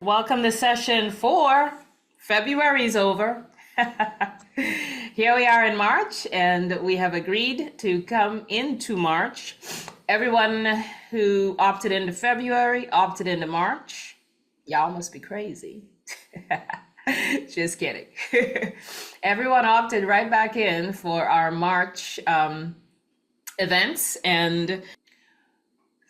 Welcome to session 4. February's over. Here we are in March, and we have agreed to come into March. Everyone who opted into February opted into March. Y'all must be crazy. Just kidding. Everyone opted right back in for our March events, and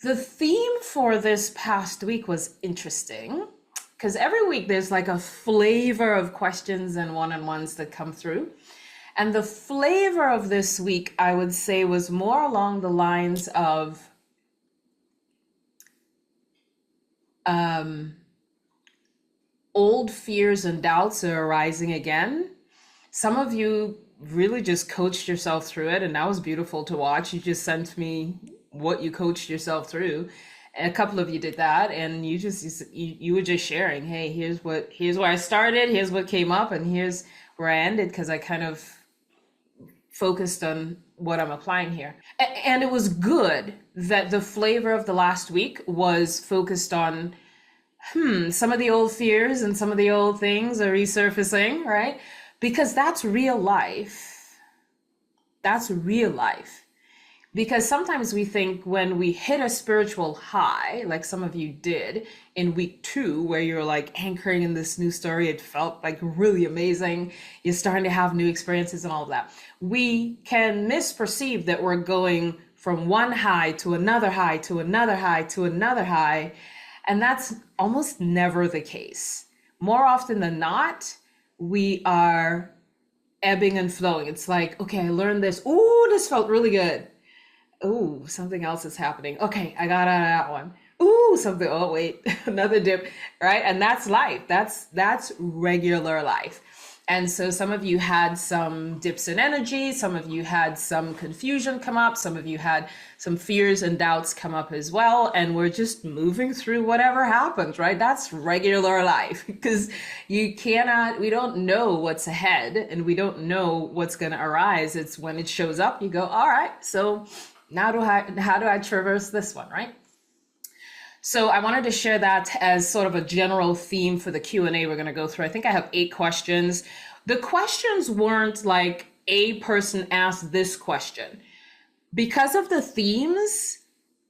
the theme for this past week was interesting because every week there's like a flavor of questions and one-on-ones that come through. And the flavor of this week, I would say, was more along the lines of old fears and doubts are arising again. Some of you really just coached yourself through it, and that was beautiful to watch. You just sent me what you coached yourself through. And a couple of you did that, and you were just sharing, hey, here's where I started, here's what came up, and here's where I ended, because I kind of focused on what I'm applying here. And it was good that the flavor of the last week was focused on some of the old fears and some of the old things are resurfacing, right? Because that's real life. That's real life. Because sometimes we think when we hit a spiritual high, like some of you did in week 2, where you're like anchoring in this new story, it felt like really amazing. You're starting to have new experiences and all of that. We can misperceive that we're going from one high to another high to another high to another high. And that's almost never the case. More often than not, we are ebbing and flowing. It's like, okay, I learned this. Ooh, this felt really good. Ooh, something else is happening. Okay, I got out of that one. Ooh, something. Oh, wait, another dip, right? And that's life. That's regular life. And so some of you had some dips in energy. Some of you had some confusion come up. Some of you had some fears and doubts come up as well. And we're just moving through whatever happens, right? That's regular life, because we don't know what's ahead, and we don't know what's going to arise. It's when it shows up, you go, all right, so how do I traverse this one, right? So I wanted to share that as sort of a general theme for the Q&A we're going to go through. I think I have 8 questions. The questions weren't like a person asked this question. Because of the themes,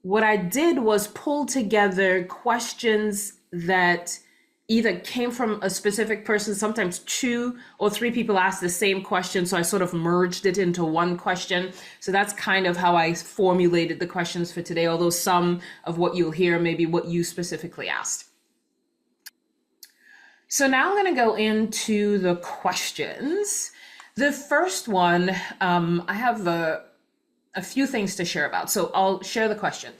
what I did was pull together questions that either came from a specific person. Sometimes 2 or 3 people asked the same question, so I sort of merged it into one question. So that's kind of how I formulated the questions for today, although some of what you'll hear may be what you specifically asked. So now I'm going to go into the questions. The first one, I have a few things to share about, so I'll share the question.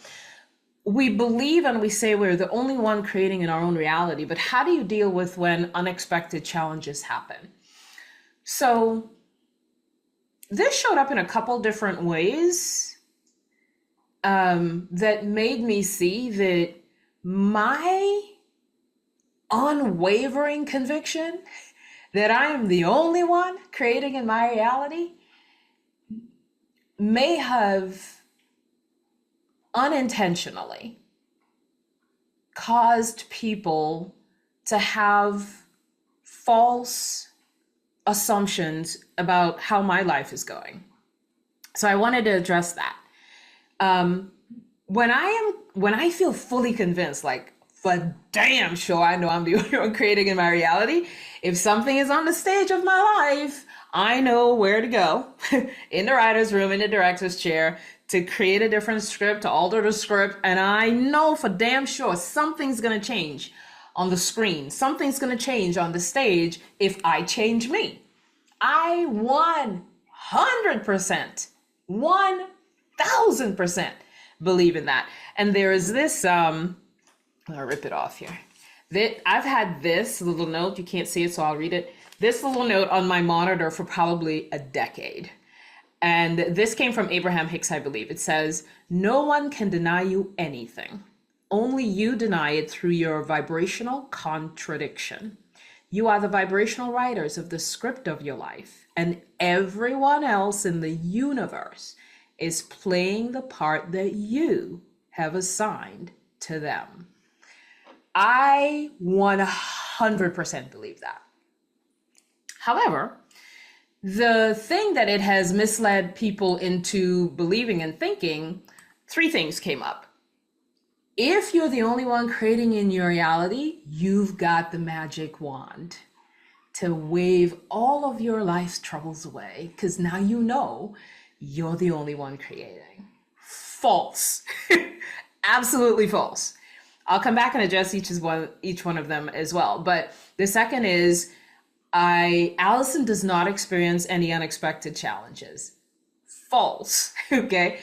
We believe and we say we're the only one creating in our own reality, but how do you deal with when unexpected challenges happen? So this showed up in a couple different ways that made me see that my unwavering conviction that I am the only one creating in my reality may have unintentionally caused people to have false assumptions about how my life is going. So I wanted to address that. When I feel fully convinced, like for damn sure I know I'm the only one creating in my reality, if something is on the stage of my life, I know where to go in the writer's room, in the director's chair, to create a different script, to alter the script. And I know for damn sure something's going to change on the screen. Something's going to change on the stage if I change me. I 100%, 1000% believe in that. And there is this, I'll rip it off here. I've had this little note, you can't see it, so I'll read it. This little note on my monitor for probably a decade. And this came from Abraham Hicks, I believe. It says, no one can deny you anything. Only you deny it through your vibrational contradiction. You are the vibrational writers of the script of your life, and everyone else in the universe is playing the part that you have assigned to them. I 100% believe that. However, the thing that it has misled people into believing and thinking, three things came up. If you're the only one creating in your reality, you've got the magic wand to wave all of your life's troubles away, because now you know you're the only one creating. False. Absolutely false. I'll come back and address each one of them as well. But the second is, Allison does not experience any unexpected challenges. False. Okay.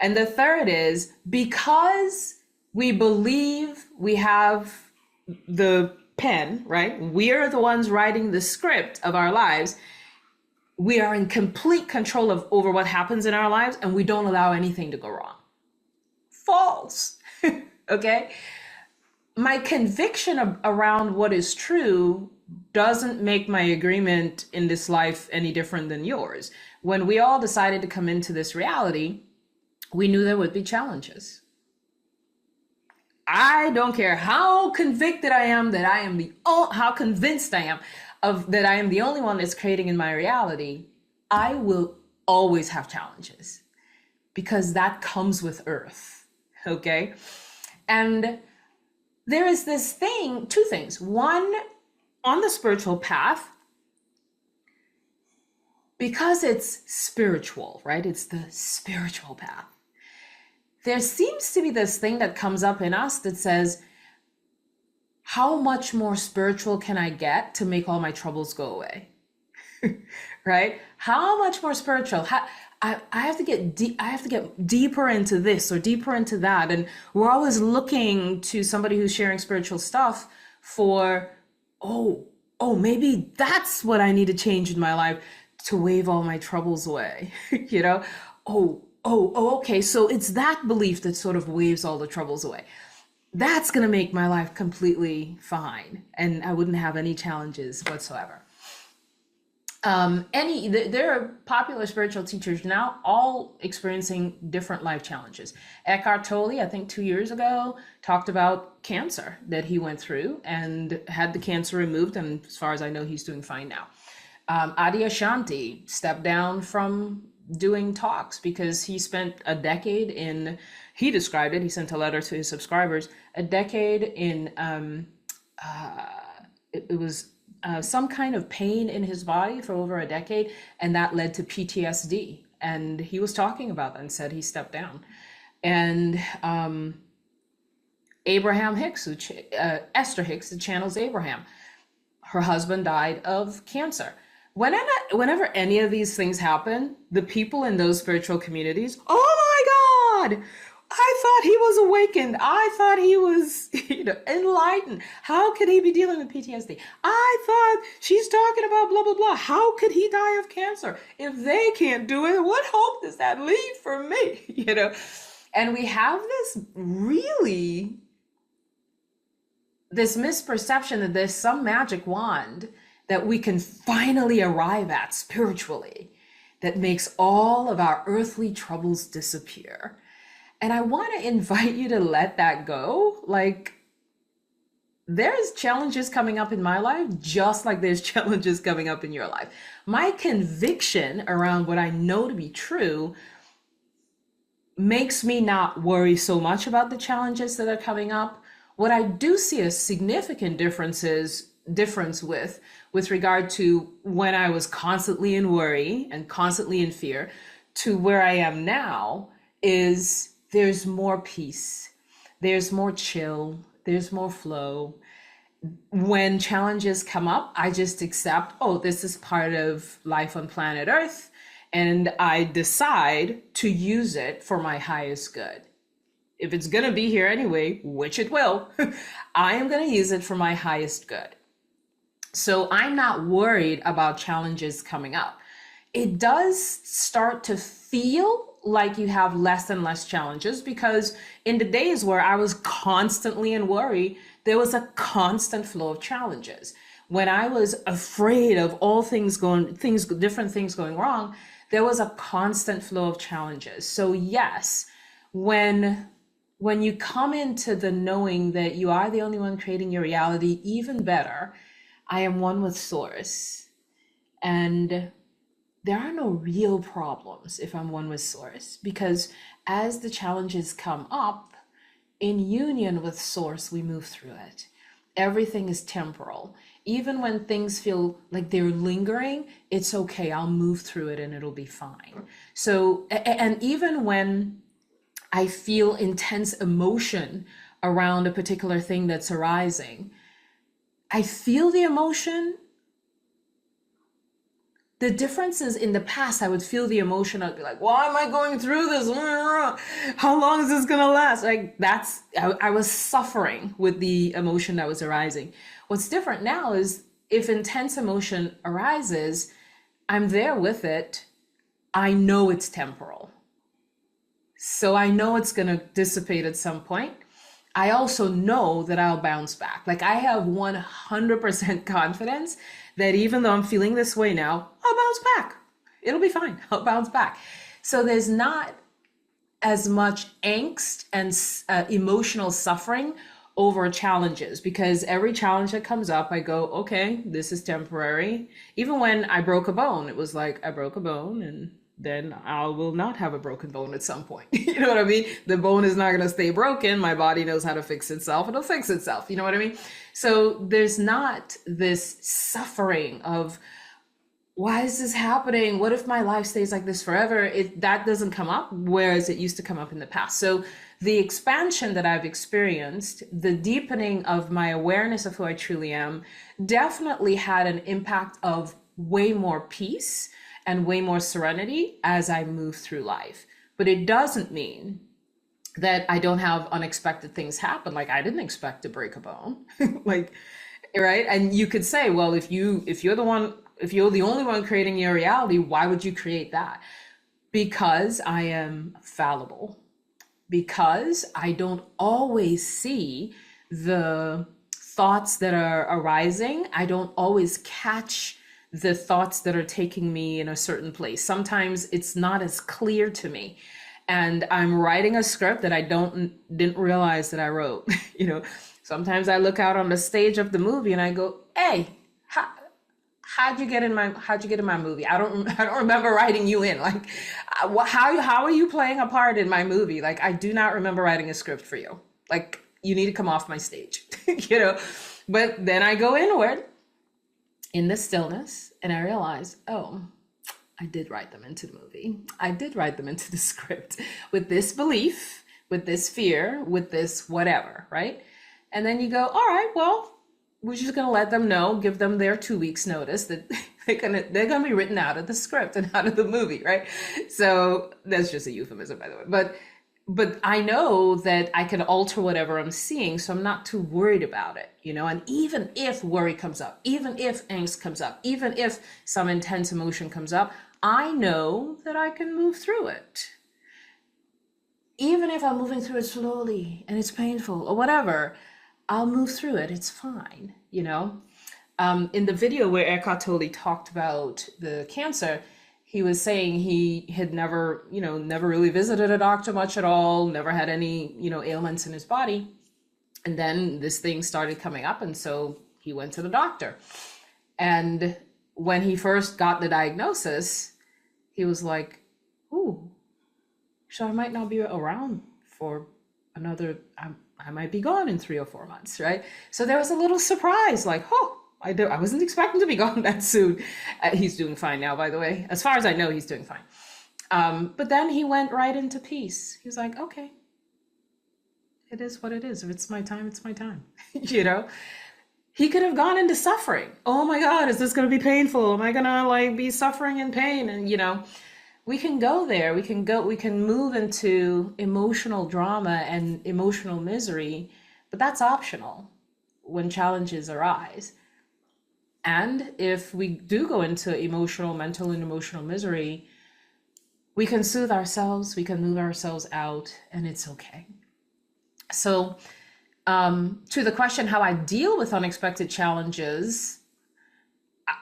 And the third is, because we believe we have the pen, right? We are the ones writing the script of our lives. We are in complete control over what happens in our lives, and we don't allow anything to go wrong. False. Okay. My conviction around what is true doesn't make my agreement in this life any different than yours. When we all decided to come into this reality, we knew there would be challenges. I don't care how convicted I am that how convinced I am that I am the only one that's creating in my reality. I will always have challenges, because that comes with Earth. Okay. And there is this thing, two things. One, on the spiritual path, because it's spiritual, right? It's the spiritual path. There seems to be this thing that comes up in us that says, how much more spiritual can I get to make all my troubles go away? Right? How much more spiritual? I have to get deeper into this or deeper into that. And we're always looking to somebody who's sharing spiritual stuff for, oh, maybe that's what I need to change in my life to wave all my troubles away. You know, okay. So it's that belief that sort of waves all the troubles away. That's going to make my life completely fine, and I wouldn't have any challenges whatsoever. There are popular spiritual teachers now all experiencing different life challenges. Eckhart Tolle, I think 2 years ago, talked about cancer that he went through and had the cancer removed. And as far as I know, he's doing fine now. Adi Ashanti stepped down from doing talks because he spent a decade he described it, he sent a letter to his subscribers, a decade in, it was some kind of pain in his body for over a decade, and that led to PTSD. And he was talking about that and said he stepped down. And Abraham Hicks, Esther Hicks, who channels Abraham, her husband died of cancer. Whenever any of these things happen, the people in those spiritual communities, oh my God, I thought he was awakened. I thought he was, enlightened. How could he be dealing with PTSD? I thought she's talking about blah, blah, blah. How could he die of cancer? If they can't do it, what hope does that leave for me? And we have this misperception that there's some magic wand that we can finally arrive at spiritually that makes all of our earthly troubles disappear. And I want to invite you to let that go. Like, there's challenges coming up in my life, just like there's challenges coming up in your life. My conviction around what I know to be true makes me not worry so much about the challenges that are coming up. What I do see a significant difference with regard to when I was constantly in worry and constantly in fear to where I am now is there's more peace, there's more chill, there's more flow. When challenges come up, I just accept, this is part of life on planet Earth, and I decide to use it for my highest good. If it's going to be here anyway, which it will, I am going to use it for my highest good. So I'm not worried about challenges coming up. It does start to feel like you have less and less challenges, because in the days where I was constantly in worry, there was a constant flow of challenges. When I was afraid of all different things going wrong, there was a constant flow of challenges. So yes, when when you come into the knowing that you are the only one creating your reality, even better, I am one with source. And there are no real problems if I'm one with source, because as the challenges come up, in union with source, we move through it. Everything is temporal. Even when things feel like they're lingering, it's okay. I'll move through it and it'll be fine. So, and even when I feel intense emotion around a particular thing that's arising, I feel the emotion. The difference is, in the past, I would feel the emotion. I'd be like, why am I going through this? How long is this going to last? Like, I was suffering with the emotion that was arising. What's different now is, if intense emotion arises, I'm there with it. I know it's temporal. So I know it's going to dissipate at some point. I also know that I'll bounce back. Like, I have 100% confidence that even though I'm feeling this way now, I'll bounce back. It'll be fine. I'll bounce back. So there's not as much angst and emotional suffering over challenges, because every challenge that comes up, I go, okay, this is temporary. Even when I broke a bone, it was like, I broke a bone and then I will not have a broken bone at some point. You know what I mean? The bone is not going to stay broken. My body knows how to fix itself. It'll fix itself. You know what I mean? So there's not this suffering of, why is this happening? What if my life stays like this forever? That doesn't come up, whereas it used to come up in the past. So the expansion that I've experienced, the deepening of my awareness of who I truly am, definitely had an impact of way more peace and way more serenity as I move through life. But it doesn't mean that I don't have unexpected things happen. Like, I didn't expect to break a bone. Like, right? And you could say, well, if you're the only one creating your reality, why would you create that? Because I am fallible. Because I don't always see the thoughts that are arising. I don't always catch the thoughts that are taking me in a certain place. Sometimes it's not as clear to me, and I'm writing a script that I didn't realize that I wrote. You know, sometimes I look out on the stage of the movie and I go, hey, how'd you get in my movie? I don't remember writing you in. Like, how are you playing a part in my movie? Like, I do not remember writing a script for you. Like, you need to come off my stage. You know. But then I go inward in the stillness and I realize, oh, I did write them into the movie. I did write them into the script with this belief, with this fear, with this whatever, right? And then you go, all right, well, we're just gonna let them know, give them their 2 weeks notice that they're gonna be written out of the script and out of the movie, right? So that's just a euphemism, by the way. But I know that I can alter whatever I'm seeing, so I'm not too worried about it, you know? And even if worry comes up, even if angst comes up, even if some intense emotion comes up, I know that I can move through it. Even if I'm moving through it slowly and it's painful or whatever, I'll move through it. It's fine, you know? In the video where Eckhart Tolle talked about the cancer, he was saying he had never really visited a doctor much at all, never had any, ailments in his body. And then this thing started coming up. And so he went to the doctor. And when he first got the diagnosis, he was like, ooh, so I might not be around for another, I might be gone in 3 or 4 months, right? So there was a little surprise, like, oh, I wasn't expecting to be gone that soon. He's doing fine now, by the way. As far as I know, he's doing fine. But then he went right into peace. He was like, okay, it is what it is. If it's my time, it's my time. He could have gone into suffering. Oh my God, is this going to be painful? Am I going to be suffering in pain? And, we can go there. We can move into emotional drama and emotional misery, but that's optional when challenges arise. And if we do go into mental and emotional misery, we can soothe ourselves, we can move ourselves out, and it's okay. So to the question, how I deal with unexpected challenges,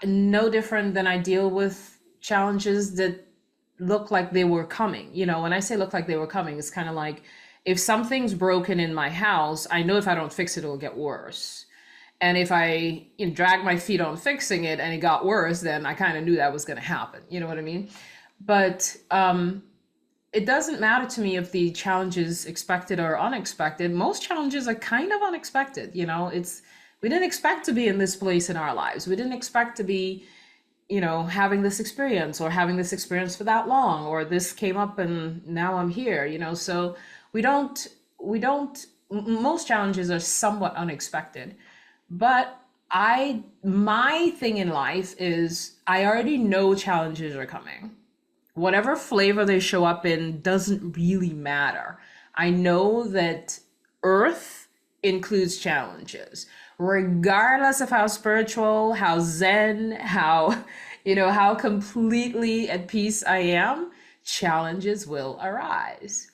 no different than I deal with challenges that look like they were coming. When I say look like they were coming, it's kind of like If something's broken in my house, I know if I don't fix it, it'll get worse. And if I drag my feet on fixing it and it got worse, then I kind of knew that was going to happen. You know what I mean? But it doesn't matter to me if the challenge is expected or unexpected. Most challenges are kind of unexpected. We didn't expect to be in this place in our lives. We didn't expect to be, having this experience or having this experience for that long, or this came up and now I'm here. So we don't. Most challenges are somewhat unexpected. But my thing in life is I already know challenges are coming. Whatever flavor they show up in doesn't really matter. I know that Earth includes challenges, regardless of how spiritual, how zen, how completely at peace I am, challenges will arise.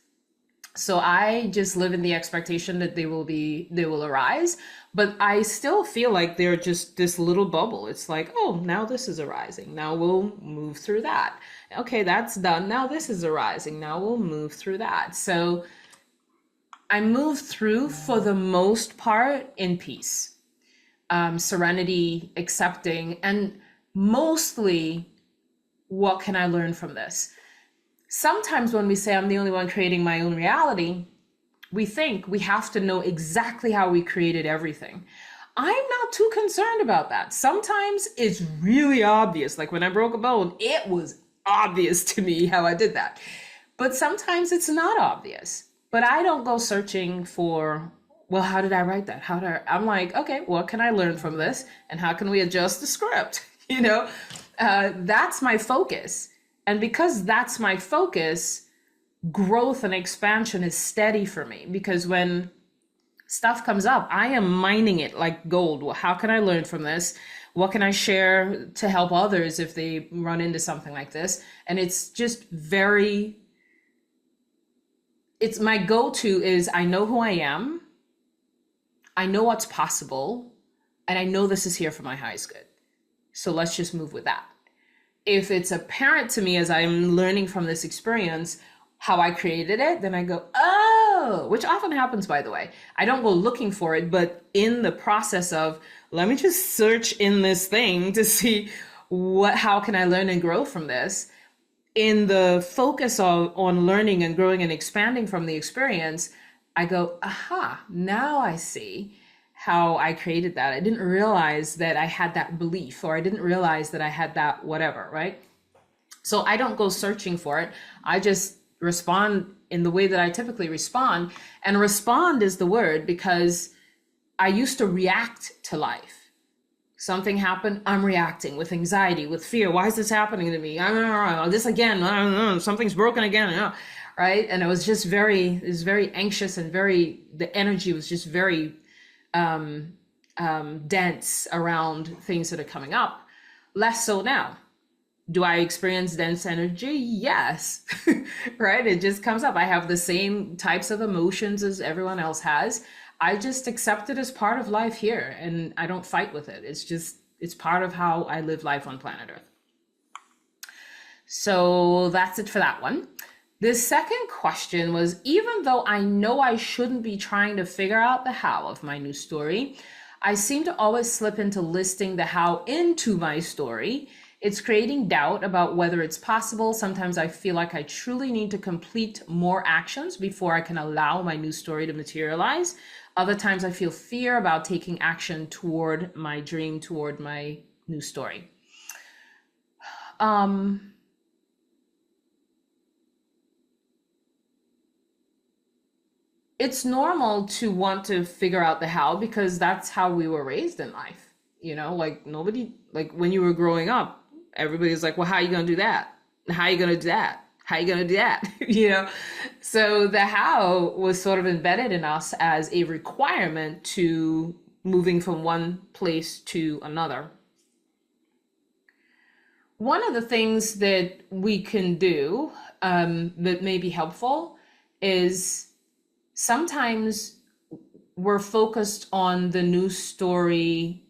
So I just live in the expectation that they will arise, but I still feel like they're just this little bubble. It's like, oh, now this is arising. Now we'll move through that. Okay, that's done. Now this is arising. Now we'll move through that. So I move through for the most part in peace, serenity, accepting, and mostly, what can I learn from this? Sometimes when we say I'm the only one creating my own reality, we think we have to know exactly how we created everything. I'm not too concerned about that. Sometimes it's really obvious. Like when I broke a bone, it was obvious to me how I did that. But sometimes it's not obvious. But I don't go searching for, well, how did I write that? I'm like, okay, what can I learn from this? And how can we adjust the script? That's my focus. And because that's my focus, growth and expansion is steady for me. Because when stuff comes up, I am mining it like gold. Well, how can I learn from this? What can I share to help others if they run into something like this? And it's just it's my go-to is I know who I am. I know what's possible. And I know this is here for my highest good. So let's just move with that. If it's apparent to me as I'm learning from this experience how I created it, then I go, oh, which often happens, by the way. I don't go looking for it, but in the process of, let me just search in this thing to see how can I learn and grow from this. In the focus on learning and growing and expanding from the experience, I go, aha, now I see how I created that. I didn't realize that I had that belief, or I didn't realize that I had that whatever, right? So I don't go searching for it. I just respond in the way that I typically respond. And respond is the word because I used to react to life. Something happened, I'm reacting with anxiety, with fear. Why is this happening to me? I don't know, this again, something's broken again, right? And it was very anxious and the energy was just very dense around things that are coming up. Less so now. Do I experience dense energy? Yes, right? It just comes up. I have the same types of emotions as everyone else has. I just accept it as part of life here and I don't fight with it. It's part of how I live life on planet Earth. So that's it for that one. The second question was, even though I know I shouldn't be trying to figure out the how of my new story, I seem to always slip into listing the how into my story. It's creating doubt about whether it's possible. Sometimes I feel like I truly need to complete more actions before I can allow my new story to materialize. Other times I feel fear about taking action toward my dream, toward my new story. It's normal to want to figure out the how because that's how we were raised in life. Like nobody, like when you were growing up, everybody's like, well, how are you going to do that? How are you going to do that? How are you going to do that? So the how was sort of embedded in us as a requirement to moving from one place to another. One of the things that we can do that may be helpful is sometimes we're focused on the new story.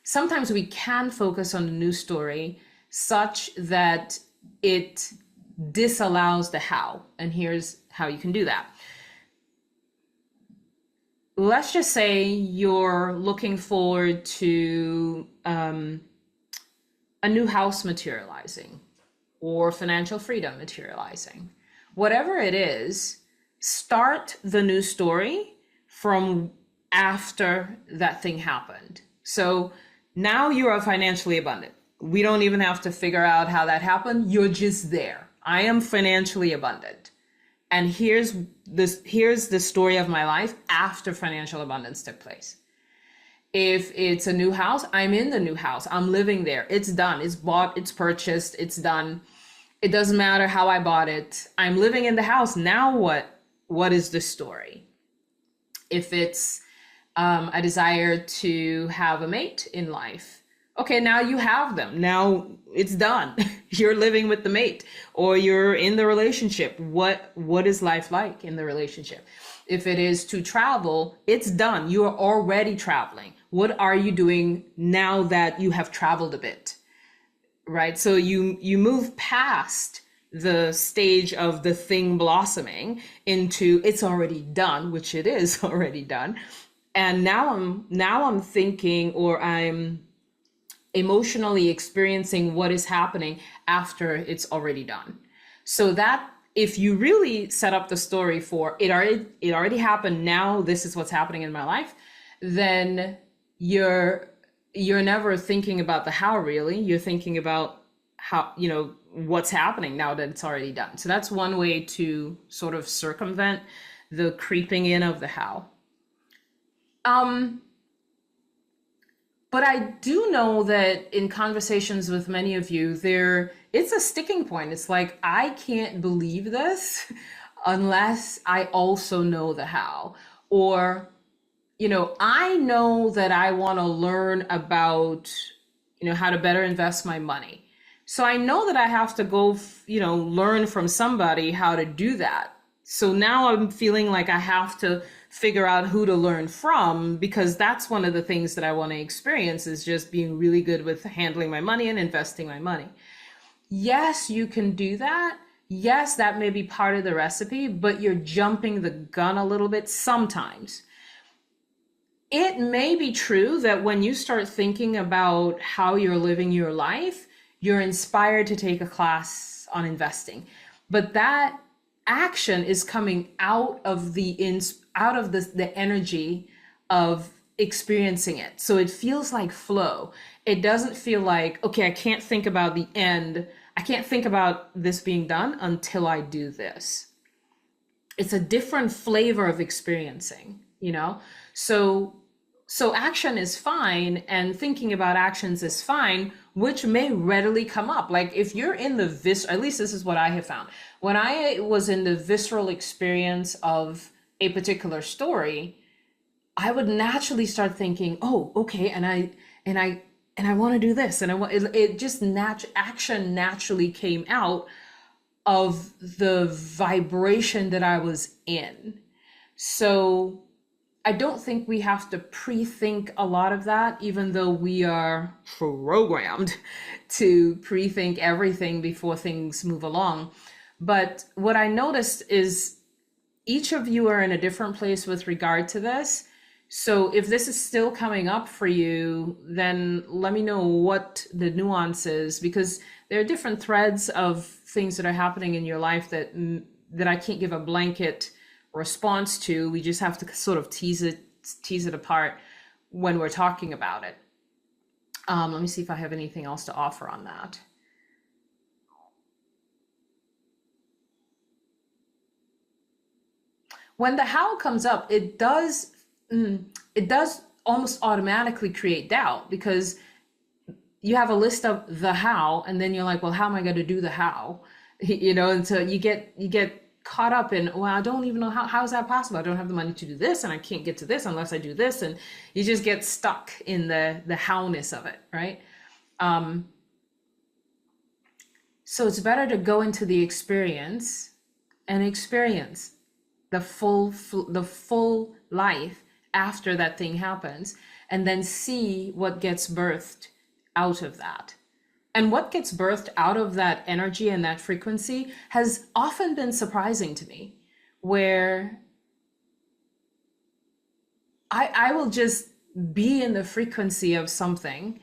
Sometimes we can focus on the new story such that it disallows the how. And here's how you can do that. Let's just say you're looking forward to a new house materializing or financial freedom materializing. Whatever it is, start the new story from after that thing happened. So now you are financially abundant. We don't even have to figure out how that happened. You're just there. I am financially abundant. And here's the story of my life after financial abundance took place. If it's a new house, I'm in the new house. I'm living there. It's done. It's bought. It's purchased. It's done. It doesn't matter how I bought it. I'm living in the house. Now what? What is the story? If it's a desire to have a mate in life, okay, now you have them. Now it's done. You're living with the mate, or you're in the relationship. What is life like in the relationship? If it is to travel, it's done. You are already traveling. What are you doing now that you have traveled a bit? Right? So you move past the stage of the thing blossoming into it's already done, which it is already done. And now I'm thinking, or I'm emotionally experiencing what is happening after it's already done. So that if you really set up the story for it already happened, now this is what's happening in my life, then you're never thinking about the how, really. You're thinking about how, what's happening now that it's already done. So that's one way to sort of circumvent the creeping in of the how. But I do know that in conversations with many of you, it's a sticking point. It's like, I can't believe this unless I also know the how. Or, I know that I want to learn about, how to better invest my money. So I know that I have to go, learn from somebody how to do that. So now I'm feeling like I have to figure out who to learn from, because that's one of the things that I want to experience, is just being really good with handling my money and investing my money. Yes, you can do that. Yes, that may be part of the recipe, but you're jumping the gun a little bit sometimes. It may be true that when you start thinking about how you're living your life, you're inspired to take a class on investing, but that action is coming out of the energy of experiencing it. So it feels like flow. It doesn't feel like, okay, I can't think about the end. I can't think about this being done until I do this. It's a different flavor of experiencing, So action is fine, and thinking about actions is fine, which may readily come up. Like if you're in the at least this is what I have found. When I was in the visceral experience of a particular story, I would naturally start thinking, oh, okay, and I want to do this, and action naturally came out of the vibration that I was in. So I don't think we have to pre-think a lot of that, even though we are programmed to pre-think everything before things move along. But what I noticed is each of you are in a different place with regard to this. So if this is still coming up for you, then let me know what the nuance is, because there are different threads of things that are happening in your life that I can't give a blanket response to. We just have to sort of tease it apart when we're talking about it. Let me see if I have anything else to offer on that. When the how comes up, it does almost automatically create doubt, because you have a list of the how, and then you're like, well, how am I going to do the how? And so you get caught up in, well, I don't even know how is that possible? I don't have the money to do this, and I can't get to this unless I do this, and you just get stuck in the howness of it, right? So it's better to go into the experience and experience the full life after that thing happens, and then see what gets birthed out of that. And what gets birthed out of that energy and that frequency has often been surprising to me. where I will just be in the frequency of something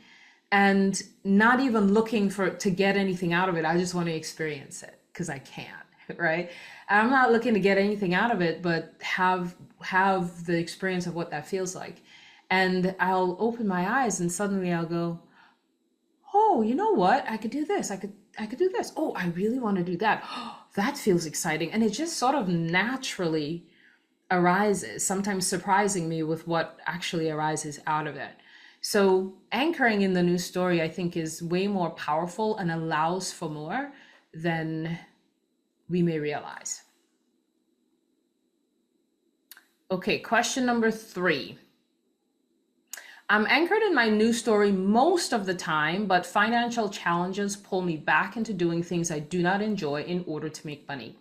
and not even looking for to get anything out of it. I just want to experience it because I can, right? And I'm not looking to get anything out of it, but have the experience of what that feels like. And I'll open my eyes and suddenly I'll go, oh, you know what? I could do this. I could do this. Oh, I really want to do that. Oh, that feels exciting. And it just sort of naturally arises, sometimes surprising me with what actually arises out of it. So anchoring in the new story, I think, is way more powerful and allows for more than we may realize. Okay, question number 3. I'm anchored in my new story most of the time, but financial challenges pull me back into doing things I do not enjoy in order to make money.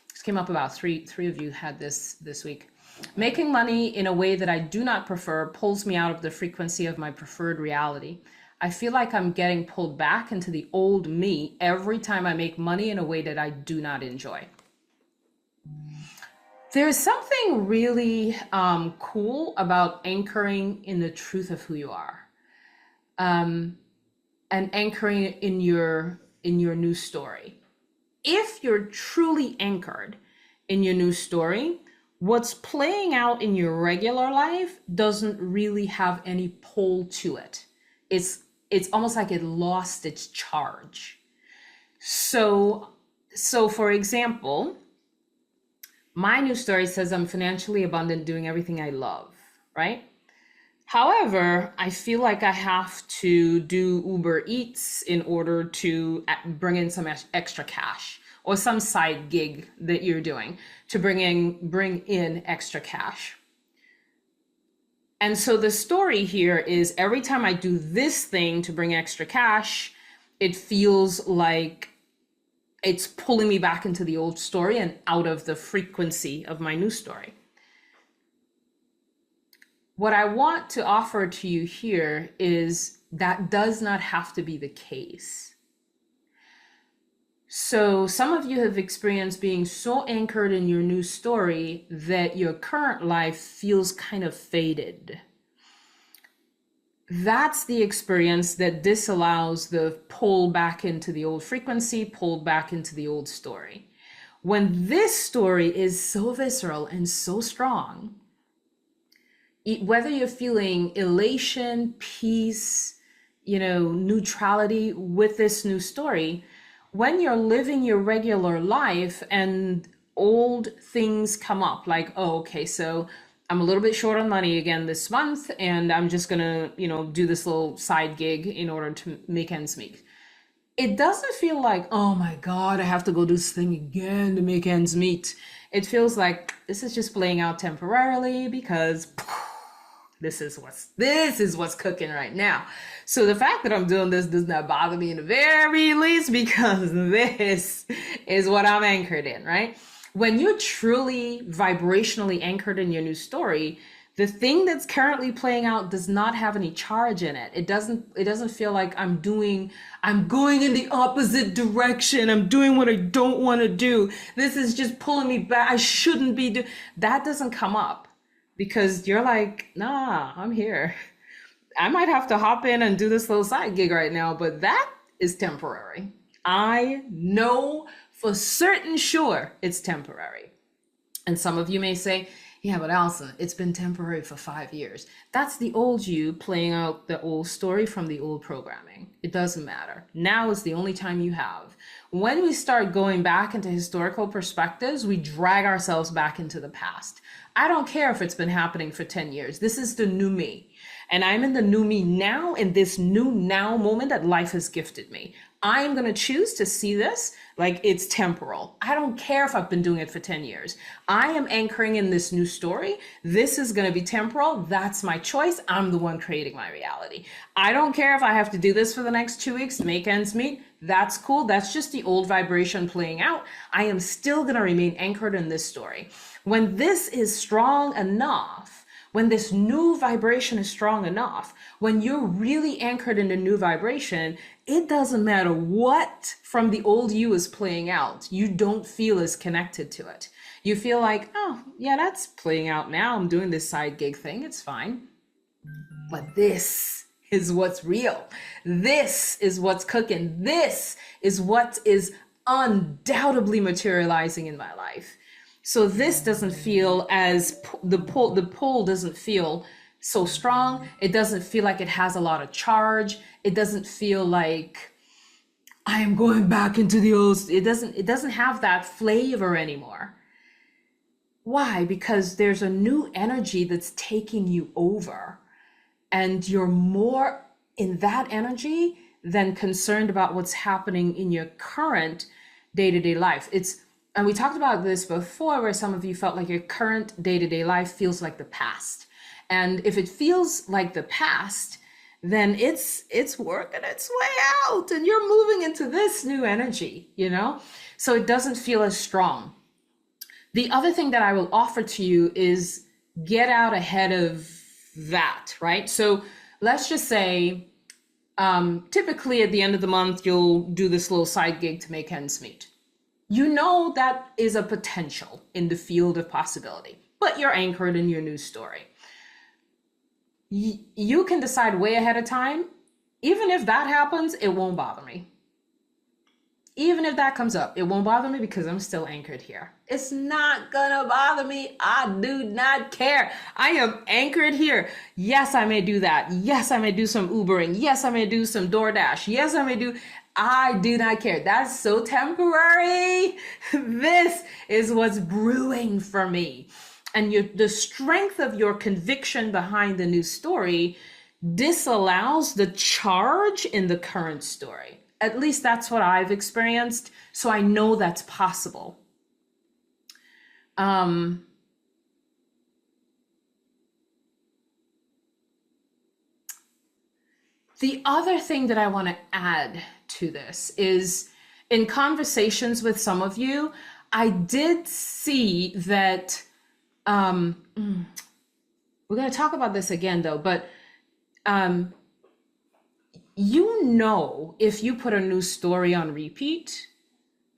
This came up about three of you had this week. Making money in a way that I do not prefer pulls me out of the frequency of my preferred reality. I feel like I'm getting pulled back into the old me every time I make money in a way that I do not enjoy. There's something really cool about anchoring in the truth of who you are, and anchoring in your new story. If you're truly anchored in your new story, what's playing out in your regular life doesn't really have any pull to it. It's almost like it lost its charge. So for example, my new story says I'm financially abundant doing everything I love, right? However, I feel like I have to do Uber Eats in order to bring in some extra cash, or some side gig that you're doing to bring in extra cash. And so the story here is every time I do this thing to bring extra cash, it feels like it's pulling me back into the old story and out of the frequency of my new story. What I want to offer to you here is that does not have to be the case. So some of you have experienced being so anchored in your new story that your current life feels kind of faded. That's the experience that disallows the pull back into the old frequency, pull back into the old story. When this story is so visceral and so strong, whether you're feeling elation, peace, neutrality with this new story, when you're living your regular life and old things come up, like, oh, okay, so I'm a little bit short on money again this month, and I'm just gonna, do this little side gig in order to make ends meet. It doesn't feel like, oh my God, I have to go do this thing again to make ends meet. It feels like this is just playing out temporarily because this is what's cooking right now. So the fact that I'm doing this does not bother me in the very least, because this is what I'm anchored in, right? When you're truly vibrationally anchored in your new story, the thing that's currently playing out does not have any charge in it. It doesn't feel like I'm going in the opposite direction. I'm doing what I don't want to do. This is just pulling me back. I shouldn't be doing. That doesn't come up because you're like, nah, I'm here. I might have to hop in and do this little side gig right now, but that is temporary. I know for certain sure it's temporary. And some of you may say, yeah, but Alison, it's been temporary for 5 years. That's the old you playing out the old story from the old programming. It doesn't matter. Now is the only time you have. When we start going back into historical perspectives, we drag ourselves back into the past. I don't care if it's been happening for 10 years. This is the new me. And I'm in the new me now, in this new now moment that life has gifted me. I am going to choose to see this like it's temporal. I don't care if I've been doing it for 10 years. I am anchoring in this new story. This is going to be temporal. That's my choice. I'm the one creating my reality. I don't care if I have to do this for the next 2 weeks to make ends meet. That's cool. That's just the old vibration playing out. I am still going to remain anchored in this story. When this is strong enough, When this new vibration is strong enough, when you're really anchored in the new vibration, it doesn't matter what from the old you is playing out. You don't feel as connected to it. You feel like, oh, yeah, that's playing out now. I'm doing this side gig thing. It's fine. But this is what's real. This is what's cooking. This is what is undoubtedly materializing in my life. So this doesn't feel as the pull doesn't feel so strong. It doesn't feel like it has a lot of charge. It doesn't feel like I am going back into the old. It doesn't have that flavor anymore. Why? Because there's a new energy that's taking you over, and you're more in that energy than concerned about what's happening in your current day-to-day life. And we talked about this before, where some of you felt like your current day-to-day life feels like the past. And if it feels like the past, then it's working its way out and you're moving into this new energy, So it doesn't feel as strong. The other thing that I will offer to you is get out ahead of that, right? So let's just say, typically at the end of the month, you'll do this little side gig to make ends meet. That is a potential in the field of possibility, but you're anchored in your news story. You can decide way ahead of time, even if that happens, it won't bother me. Even if that comes up, it won't bother me because I'm still anchored here. It's not gonna bother me. I do not care. I am anchored here. Yes, I may do that. Yes, I may do some Ubering. Yes, I may do some DoorDash. Yes, I do not care. That's so temporary. This is what's brewing for me. And the strength of your conviction behind the new story disallows the charge in the current story. At least that's what I've experienced. So I know that's possible. The other thing that I want to add to this is, in conversations with some of you, I did see that, we're going to talk about this again though, but if you put a new story on repeat,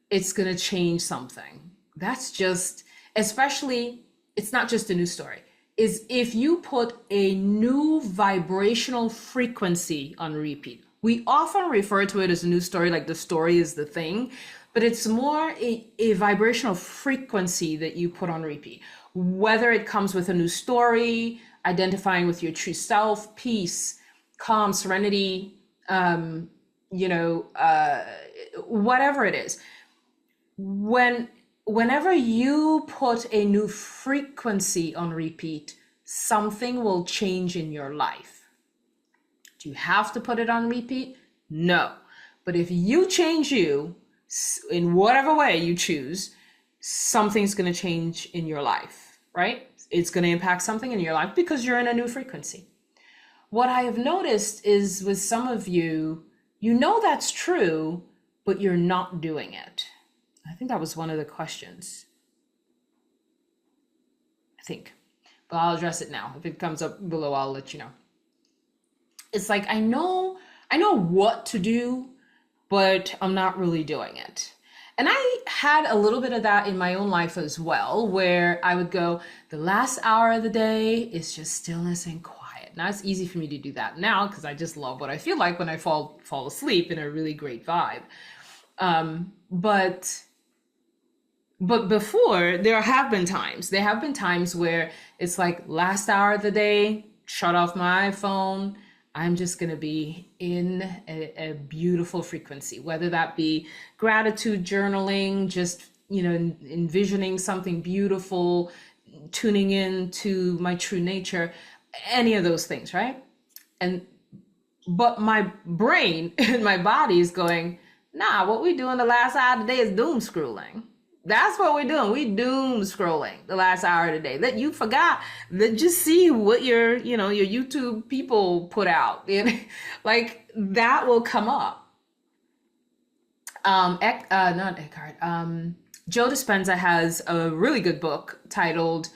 it's going to change something. That's just, especially, it's not just a new story, is if you put a new vibrational frequency on repeat. We often refer to it as a new story, like the story is the thing, but it's more a vibrational frequency that you put on repeat. Whether it comes with a new story, identifying with your true self, peace, calm, serenity, whatever it is. Whenever you put a new frequency on repeat, something will change in your life. Do you have to put it on repeat? No. But if you change you in whatever way you choose, something's going to change in your life, right? It's going to impact something in your life because you're in a new frequency. What I have noticed is with some of you, that's true, but you're not doing it. I think that was one of the questions. But I'll address it now. If it comes up below, I'll let you know. It's like, I know what to do, but I'm not really doing it. And I had a little bit of that in my own life as well, where I would go, the last hour of the day is just stillness and quiet. Now it's easy for me to do that now because I just love what I feel like when I fall asleep in a really great vibe. But before, there have been times where it's like last hour of the day, shut off my iPhone. I'm just going to be in a beautiful frequency, whether that be gratitude journaling, just, envisioning something beautiful, tuning in to my true nature, any of those things, right? But my brain and my body is going, nah, what we do in the last hour of the day is doom scrolling. That's what we're doing. We doom scrolling the last hour of the day. That you forgot. That just see what your YouTube people put out. Like that will come up. Not Eckhart. Joe Dispenza has a really good book titled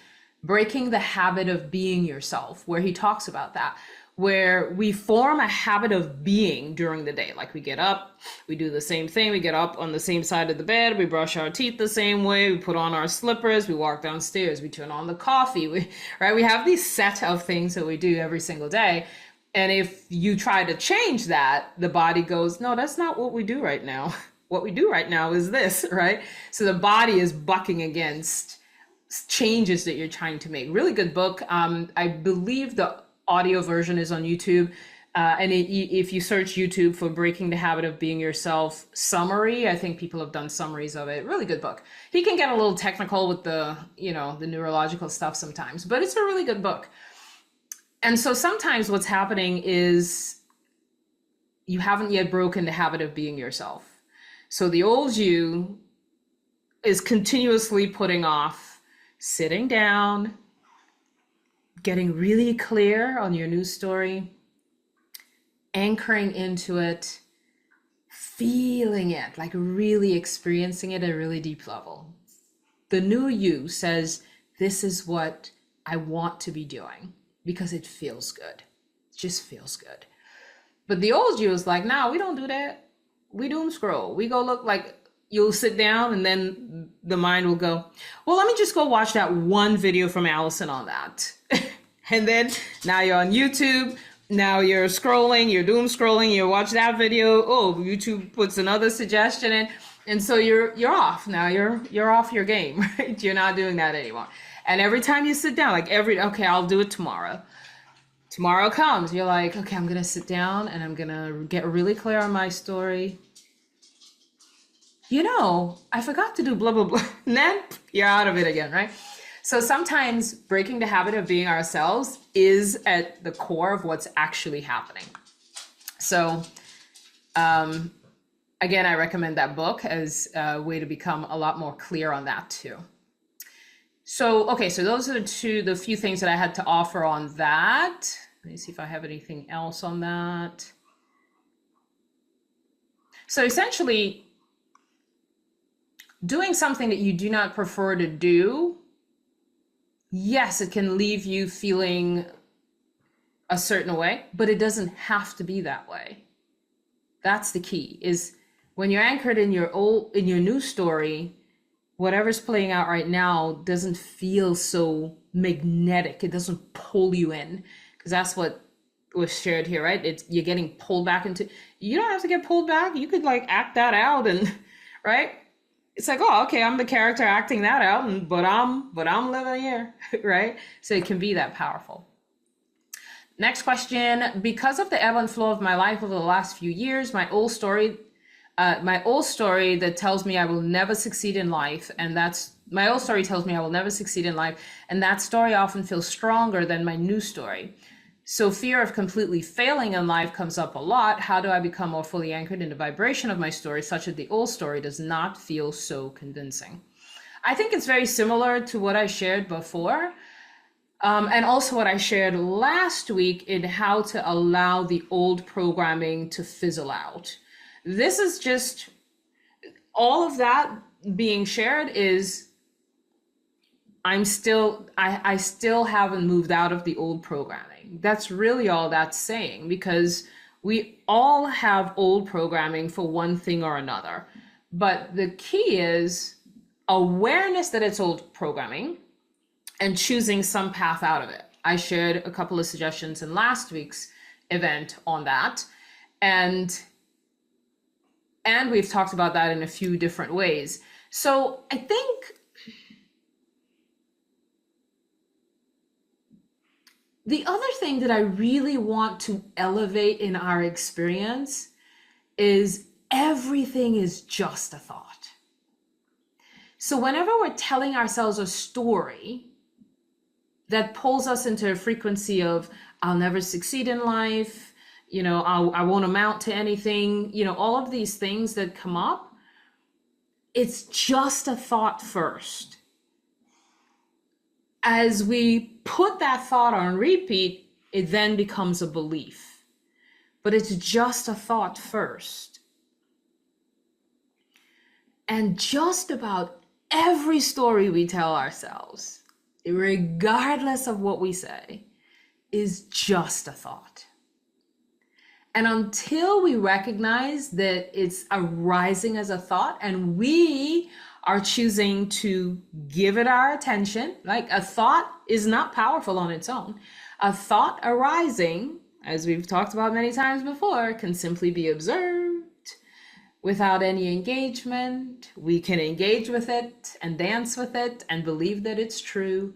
Breaking the Habit of Being Yourself, where he talks about that, where we form a habit of being during the day. Like we get up, we do the same thing, we get up on the same side of the bed, we brush our teeth the same way, we put on our slippers, we walk downstairs, we turn on the coffee, right? We have these set of things that we do every single day. And if you try to change that, the body goes, no, that's not what we do right now. What we do right now is this, right? So the body is bucking against changes that you're trying to make. Really good book. I believe the audio version is on YouTube. If you search YouTube for Breaking the Habit of Being Yourself summary, I think people have done summaries of it. Really good book. He can get a little technical with the neurological stuff sometimes, but it's a really good book. And so sometimes what's happening is you haven't yet broken the habit of being yourself. So the old you is continuously putting off sitting down, getting really clear on your news story, anchoring into it, feeling it, like really experiencing it at a really deep level. The new you says, this is what I want to be doing because it feels good. It just feels good. But the old you is like, no, we don't do that. We doom scroll. We go look like, you'll sit down and then the mind will go, well, let me just go watch that one video from Allison on that. And then now you're on YouTube. Now you're scrolling, you're doom scrolling, you watch that video. Oh, YouTube puts another suggestion in. And so you're off. Now you're off your game, right? You're not doing that anymore. And every time you sit down, okay, I'll do it tomorrow. Tomorrow comes, you're like, okay, I'm going to sit down and I'm going to get really clear on my story. I forgot to do blah, blah, blah. And then you're out of it again, right? So sometimes breaking the habit of being ourselves is at the core of what's actually happening. So again, I recommend that book as a way to become a lot more clear on that too. So, okay, so those are the few things that I had to offer on that. Let me see if I have anything else on that. So essentially, doing something that you do not prefer to do, yes, it can leave you feeling a certain way, but it doesn't have to be that way. That's the key, is when you're anchored in your new story, whatever's playing out right now doesn't feel so magnetic. It doesn't pull you in, because that's what was shared here, right? You're getting pulled back into, you don't have to get pulled back. You could act that out and, right? It's like, oh, okay, I'm the character acting that out, but I'm living here, right? So it can be that powerful. Next question. Because of the ebb and flow of my life over the last few years, my old story that tells me I will never succeed in life, and my old story tells me I will never succeed in life, and that story often feels stronger than my new story. So fear of completely failing in life comes up a lot. How do I become more fully anchored in the vibration of my story such that the old story does not feel so convincing? I think it's very similar to what I shared before, and also what I shared last week in how to allow the old programming to fizzle out. This is just, all of that being shared is, I still haven't moved out of the old programming. That's really all that's saying, because we all have old programming for one thing or another. But the key is awareness that it's old programming and choosing some path out of it. I shared a couple of suggestions in last week's event on that. And we've talked about that in a few different ways. So I think the other thing that I really want to elevate in our experience is everything is just a thought. So whenever we're telling ourselves a story that pulls us into a frequency of, I'll never succeed in life, I won't amount to anything, all of these things that come up, it's just a thought first. As we put that thought on repeat, it then becomes a belief. But it's just a thought first. And just about every story we tell ourselves regardless of what we say, is just a thought. And until we recognize that it's arising as a thought and we are choosing to give it our attention, like a thought is not powerful on its own. A thought arising, as we've talked about many times before, can simply be observed without any engagement. We can engage with it and dance with it and believe that it's true,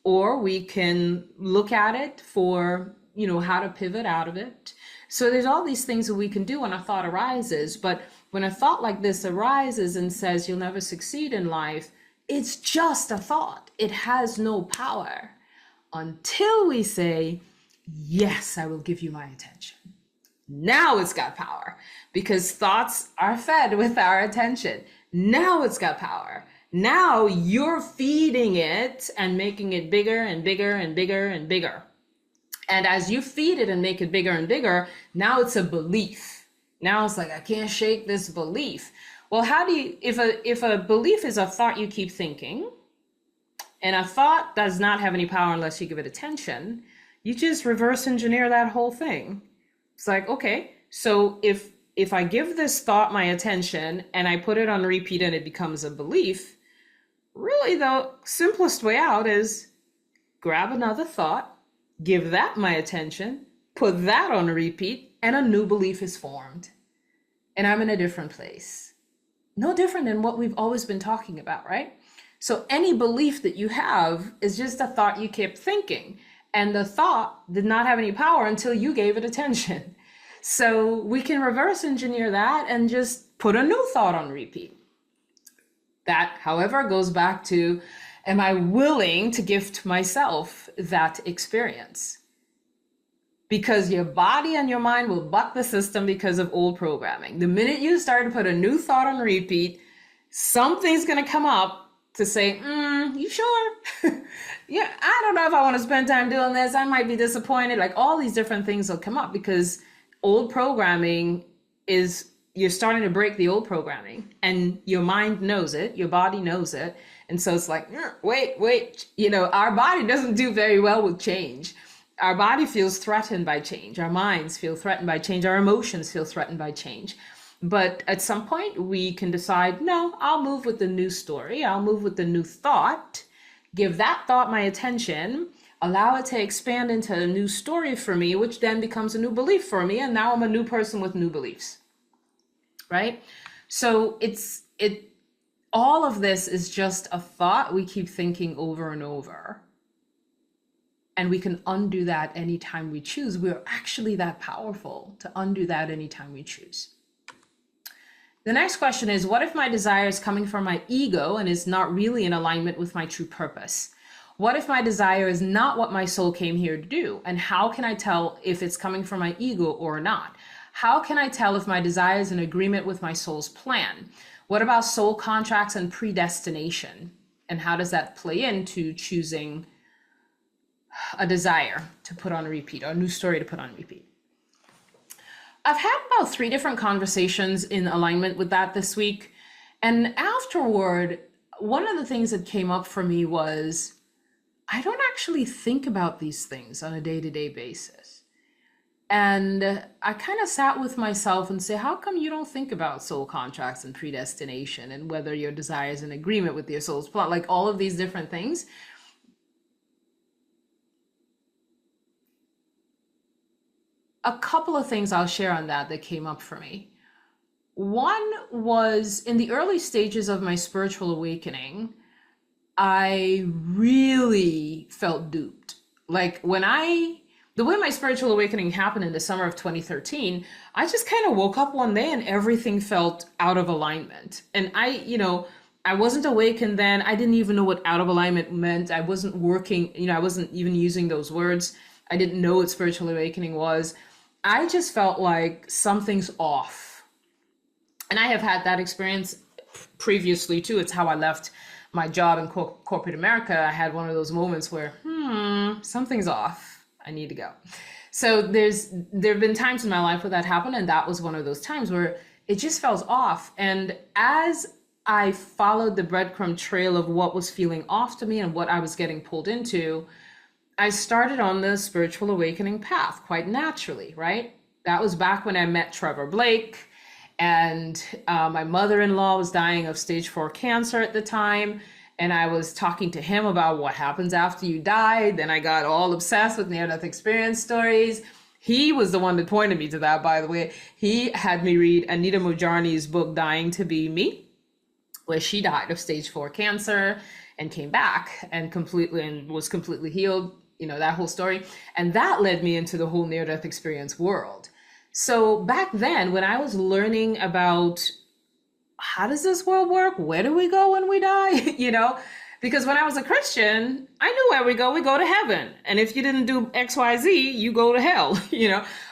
or we can look at it for, how to pivot out of it. So there's all these things that we can do when a thought arises. But when a thought like this arises and says you'll never succeed in life, it's just a thought. It has no power until we say, yes, I will give you my attention. Now it's got power because thoughts are fed with our attention. Now it's got power. Now you're feeding it and making it bigger and bigger and bigger and bigger. And as you feed it and make it bigger and bigger, now it's a belief. Now it's like, I can't shake this belief. Well, how do you, if a belief is a thought you keep thinking, and a thought does not have any power unless you give it attention, you just reverse engineer that whole thing. It's like, okay, so if I give this thought my attention and I put it on repeat and it becomes a belief, really the simplest way out is grab another thought, give that my attention, put that on repeat, and a new belief is formed. And I'm in a different place. No different than what we've always been talking about, right? So any belief that you have is just a thought you kept thinking. And the thought did not have any power until you gave it attention. So we can reverse engineer that and just put a new thought on repeat. That, however, goes back to, am I willing to gift myself that experience? Because your body and your mind will buck the system because of old programming. The minute you start to put a new thought on repeat, something's going to come up to say, you sure? Yeah, I don't know if I want to spend time doing this. I might be disappointed. Like all these different things will come up because old programming is, you're starting to break the old programming and your mind knows it, your body knows it. And so it's like, wait, our body doesn't do very well with change. Our body feels threatened by change. Our minds feel threatened by change. Our emotions feel threatened by change. But at some point we can decide, no, I'll move with the new story. I'll move with the new thought, give that thought my attention, allow it to expand into a new story for me, which then becomes a new belief for me. And now I'm a new person with new beliefs, right? So all of this is just a thought we keep thinking over and over. And we can undo that anytime we choose. We're actually that powerful to undo that anytime we choose. The next question is, what if my desire is coming from my ego and is not really in alignment with my true purpose? What if my desire is not what my soul came here to do? And how can I tell if it's coming from my ego or not? How can I tell if my desire is in agreement with my soul's plan? What about soul contracts and predestination? And how does that play into choosing a desire to put on repeat or a new story to put on repeat? I've had about 3 different conversations in alignment with that this week. And afterward, one of the things that came up for me was, I don't actually think about these things on a day-to-day basis. And I kind of sat with myself and say, how come you don't think about soul contracts and predestination and whether your desire is in agreement with your soul's plan? Like all of these different things. A couple of things I'll share on that came up for me. One was in the early stages of my spiritual awakening, I really felt duped. Like the way my spiritual awakening happened in the summer of 2013, I just kind of woke up one day and everything felt out of alignment. And I wasn't awakened then. I didn't even know what out of alignment meant. I wasn't working, I wasn't even using those words. I didn't know what spiritual awakening was. I just felt like something's off. And I have had that experience previously too. It's how I left my job in corporate America. I had one of those moments where, something's off. I need to go. So there have been times in my life where that happened. And that was one of those times where it just felt off. And as I followed the breadcrumb trail of what was feeling off to me and what I was getting pulled into, I started on the spiritual awakening path quite naturally, right? That was back when I met Trevor Blake, and my mother-in-law was dying of stage 4 cancer at the time. And I was talking to him about what happens after you die. Then I got all obsessed with near-death experience stories. He was the one that pointed me to that, by the way. He had me read Anita Moorjani's book, Dying to Be Me, where she died of stage 4 cancer and came back and was completely healed, that whole story. And that led me into the whole near-death experience world. So back then, when I was learning about how does this world work? Where do we go when we die? Because when I was a Christian, I knew where we go. We go to heaven. And if you didn't do X, Y, Z, you go to hell,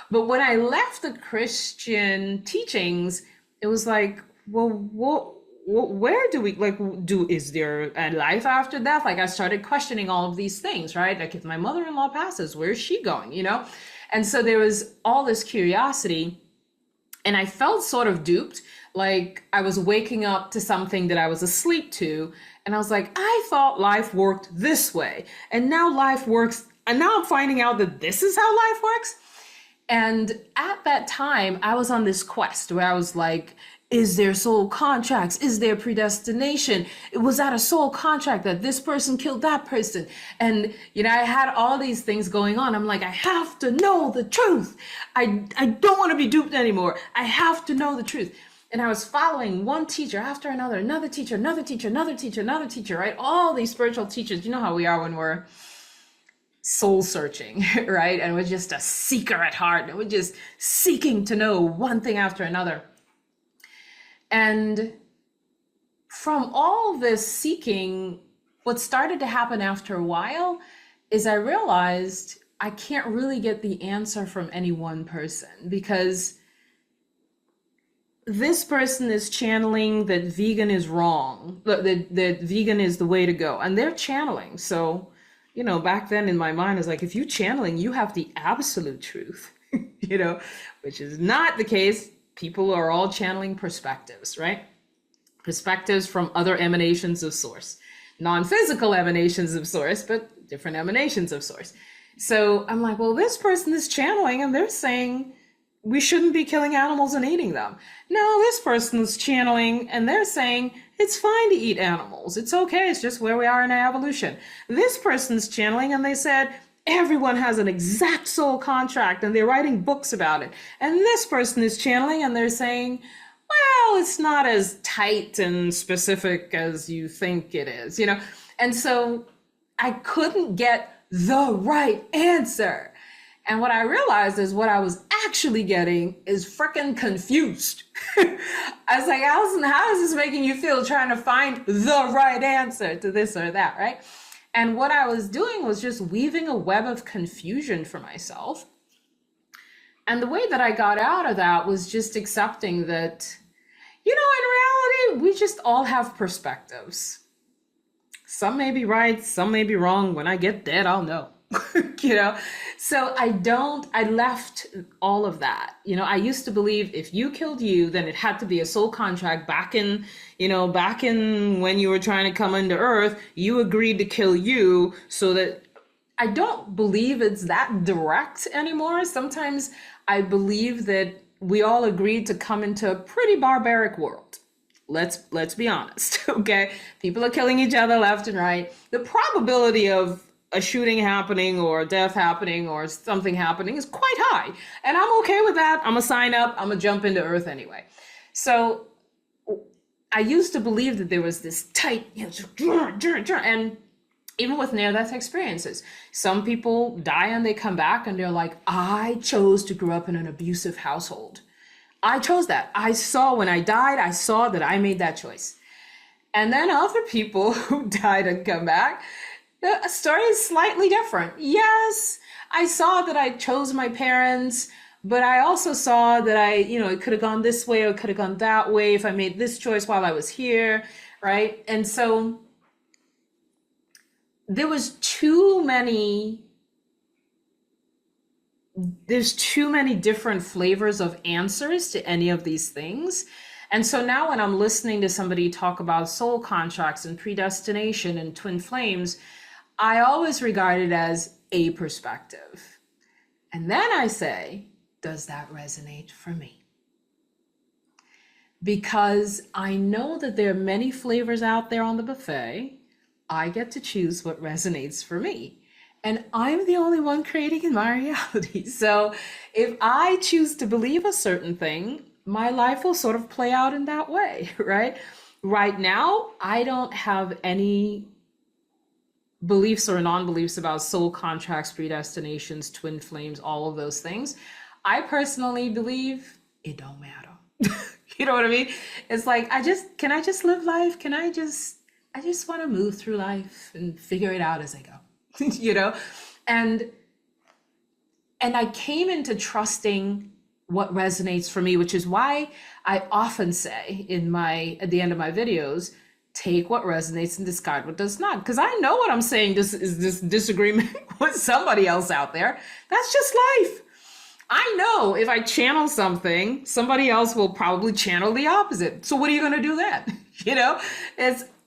But when I left the Christian teachings, it was like, well, where do we is there a life after death? Like I started questioning all of these things, right? Like if my mother-in-law passes, where is she going, And so there was all this curiosity, and I felt sort of duped. Like I was waking up to something that I was asleep to. And I was like, I thought life worked this way. And now life works. And now I'm finding out that this is how life works. And at that time, I was on this quest where I was like, is there soul contracts? Is there predestination? Was that a soul contract that this person killed that person? And, I had all these things going on. I'm like, I have to know the truth. I don't want to be duped anymore. I have to know the truth. And I was following one teacher after another, another teacher, another teacher, another teacher, another teacher, right? All these spiritual teachers. You know how we are when we're soul searching, right? And we're just a seeker at heart. And we're just seeking to know one thing after another. And from all this seeking, what started to happen after a while is I realized I can't really get the answer from any one person, because this person is channeling that vegan is wrong, that vegan is the way to go, and they're channeling. So, back then in my mind, it's like, if you're channeling, you have the absolute truth, which is not the case. People are all channeling perspectives, right? Perspectives from other emanations of source, non-physical emanations of source, but different emanations of source. So I'm like, well, this person is channeling and they're saying we shouldn't be killing animals and eating them. No, this person is channeling and they're saying it's fine to eat animals. It's okay. It's just where we are in our evolution. This person's channeling and they said everyone has an exact soul contract and they're writing books about it. And this person is channeling and they're saying, well, it's not as tight and specific as you think it is, And so I couldn't get the right answer. And what I realized is what I was actually getting is freaking confused. I was like, Allison, how is this making you feel trying to find the right answer to this or that, right? And what I was doing was just weaving a web of confusion for myself. And the way that I got out of that was just accepting that, in reality, we just all have perspectives. Some may be right, some may be wrong. When I get dead, I'll know. So I left all of that. I used to believe if you killed you, then it had to be a soul contract back in when you were trying to come into Earth, you agreed to kill you, so that I don't believe it's that direct anymore. Sometimes I believe that we all agreed to come into a pretty barbaric world. Let's be honest, okay? People are killing each other left and right. The probability of a shooting happening or a death happening or something happening is quite high. And I'm okay with that. I'm gonna sign up. I'm gonna jump into Earth anyway. So I used to believe that there was this tight, and even with near-death experiences, some people die and they come back and they're like, I chose to grow up in an abusive household. I chose that. When I died, I saw that I made that choice. And then other people who died and come back, the story is slightly different. Yes, I saw that I chose my parents, but I also saw that it could have gone this way or it could have gone that way if I made this choice while I was here, right? And so there's too many different flavors of answers to any of these things. And so now when I'm listening to somebody talk about soul contracts and predestination and twin flames, I always regard it as a perspective. And then I say, does that resonate for me? Because I know that there are many flavors out there on the buffet. I get to choose what resonates for me. And I'm the only one creating in my reality. So if I choose to believe a certain thing, my life will sort of play out in that way, right? Right now, I don't have any beliefs or non-beliefs about soul contracts, predestinations, twin flames, all of those things. I personally believe it don't matter. You know what I mean? It's like, can I just live life? I just want to move through life and figure it out as I go, you know? And I came into trusting what resonates for me, which is why I often say at the end of my videos, take what resonates and discard what does not. Because I know what I'm saying, this is this disagreement with somebody else out there. That's just life. I know if I channel something, somebody else will probably channel the opposite. So what are you going to do then? You know,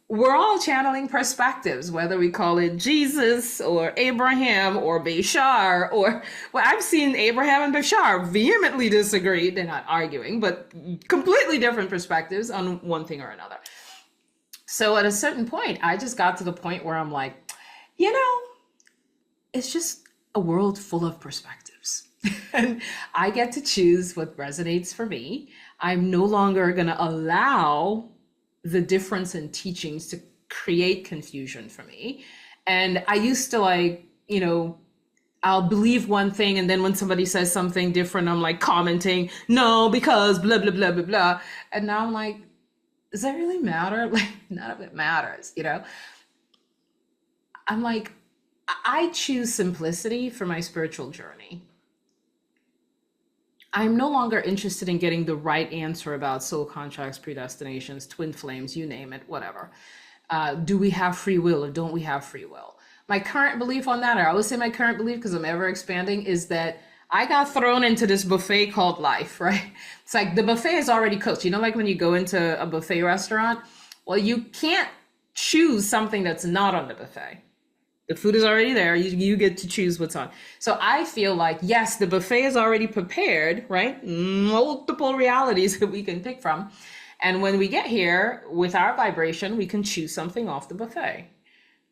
we're all channeling perspectives, whether we call it Jesus or Abraham or Bashar I've seen Abraham and Bashar vehemently disagree. They're not arguing, but completely different perspectives on one thing or another. So at a certain point, I just got to the point where I'm like, you know, it's just a world full of perspectives. And I get to choose what resonates for me. I'm no longer going to allow the difference in teachings to create confusion for me. And I used to I'll believe one thing, and then when somebody says something different, I'm like commenting, no, because blah, blah, blah, blah, blah. And now I'm like, does that really matter? Like, none of it matters, you know? I'm like, I choose simplicity for my spiritual journey. I'm no longer interested in getting the right answer about soul contracts, predestinations, twin flames, you name it, whatever. Do we have free will or don't we have free will? My current belief on that, I always say my current belief because I'm ever expanding, is that I got thrown into this buffet called life, right? It's like the buffet is already cooked. You know, like when you go into a buffet restaurant, well, you can't choose something that's not on the buffet. The food is already there. You get to choose what's on. So I feel like, yes, the buffet is already prepared, right? Multiple realities that we can pick from. And when we get here with our vibration, we can choose something off the buffet.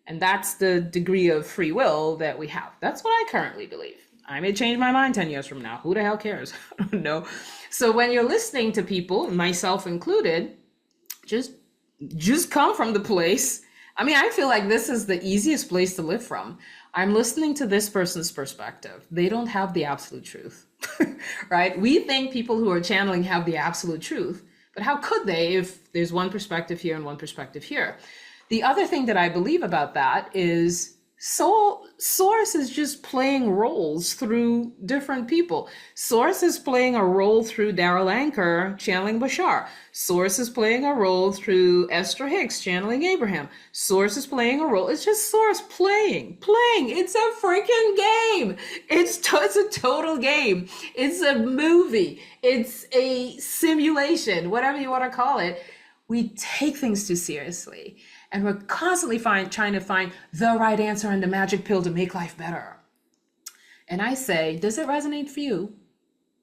And that's the degree of free will that we have. That's what I currently believe. I may change my mind 10 years from now. Who the hell cares? I don't know. So when you're listening to people, myself included, just come from the place. I mean, I feel like this is the easiest place to live from. I'm listening to this person's perspective. They don't have the absolute truth, right? We think people who are channeling have the absolute truth, but how could they if there's one perspective here and one perspective here? The other thing that I believe about that is Source is just playing roles through different people. Source is playing a role through Daryl Anchor channeling Bashar. Source is playing a role through Esther Hicks channeling Abraham. Source is playing a role. It's just Source playing. It's a freaking game. It's a total game. It's a movie. It's a simulation, whatever you want to call it. We take things too seriously. And we're constantly trying to find the right answer and the magic pill to make life better. And I say, does it resonate for you?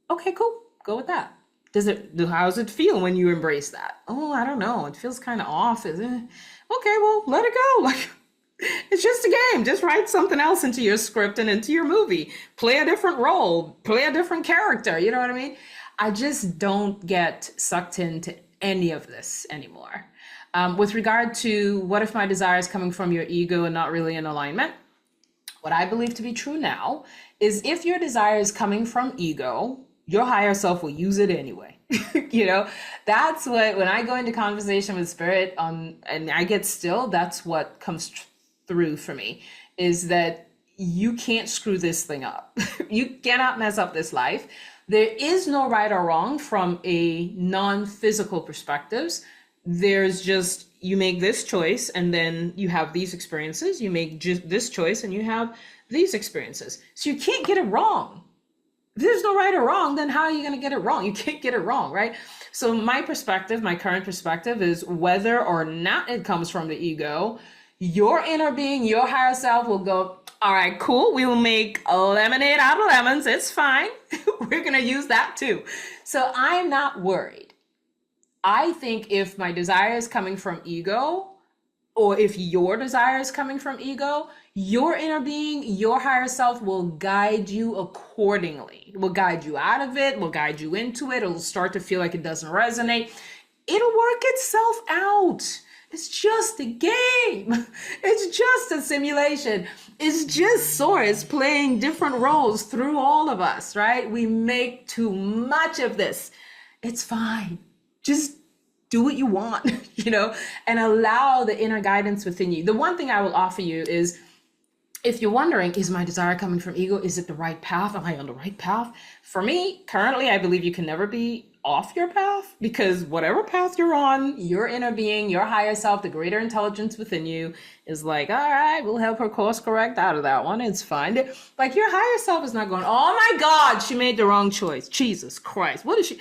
Okay, cool. Go with that. How does it feel when you embrace that? Oh, I don't know. It feels kind of off. Is it? Okay, well, let it go. Like, it's just a game. Just write something else into your script and into your movie. Play a different role. Play a different character. You know what I mean? I just don't get sucked into any of this anymore. With regard to what if my desire is coming from your ego and not really in alignment, what I believe to be true now is if your desire is coming from ego, your higher self will use it anyway. You know, that's what, when I go into conversation with spirit and I get still, that's what comes through for me, is that you can't screw this thing up. You cannot mess up this life. There is no right or wrong from a non-physical perspectives. There's just, you make this choice and then you have these experiences. You make just this choice and you have these experiences. So you can't get it wrong. If there's no right or wrong, then how are you going to get it wrong? You can't get it wrong, right? So my perspective, my current perspective is whether or not it comes from the ego, your inner being, your higher self will go, all right, cool. We will make lemonade out of lemons. It's fine. We're going to use that too. So I'm not worried. I think if my desire is coming from ego, or if your desire is coming from ego, your inner being, your higher self will guide you accordingly. Will guide you out of it, will guide you into it. It'll start to feel like it doesn't resonate. It'll work itself out. It's just a game. It's just a simulation. It's just Source playing different roles through all of us, right? We make too much of this. It's fine. Just do what you want, and allow the inner guidance within you. The one thing I will offer you is, if you're wondering, is my desire coming from ego? Is it the right path? Am I on the right path? For me, currently, I believe you can never be off your path, because whatever path you're on, your inner being, your higher self, the greater intelligence within you is like, all right, we'll help her course correct out of that one. It's fine. Like, your higher self is not going, oh my God, she made the wrong choice. Jesus Christ. What is she?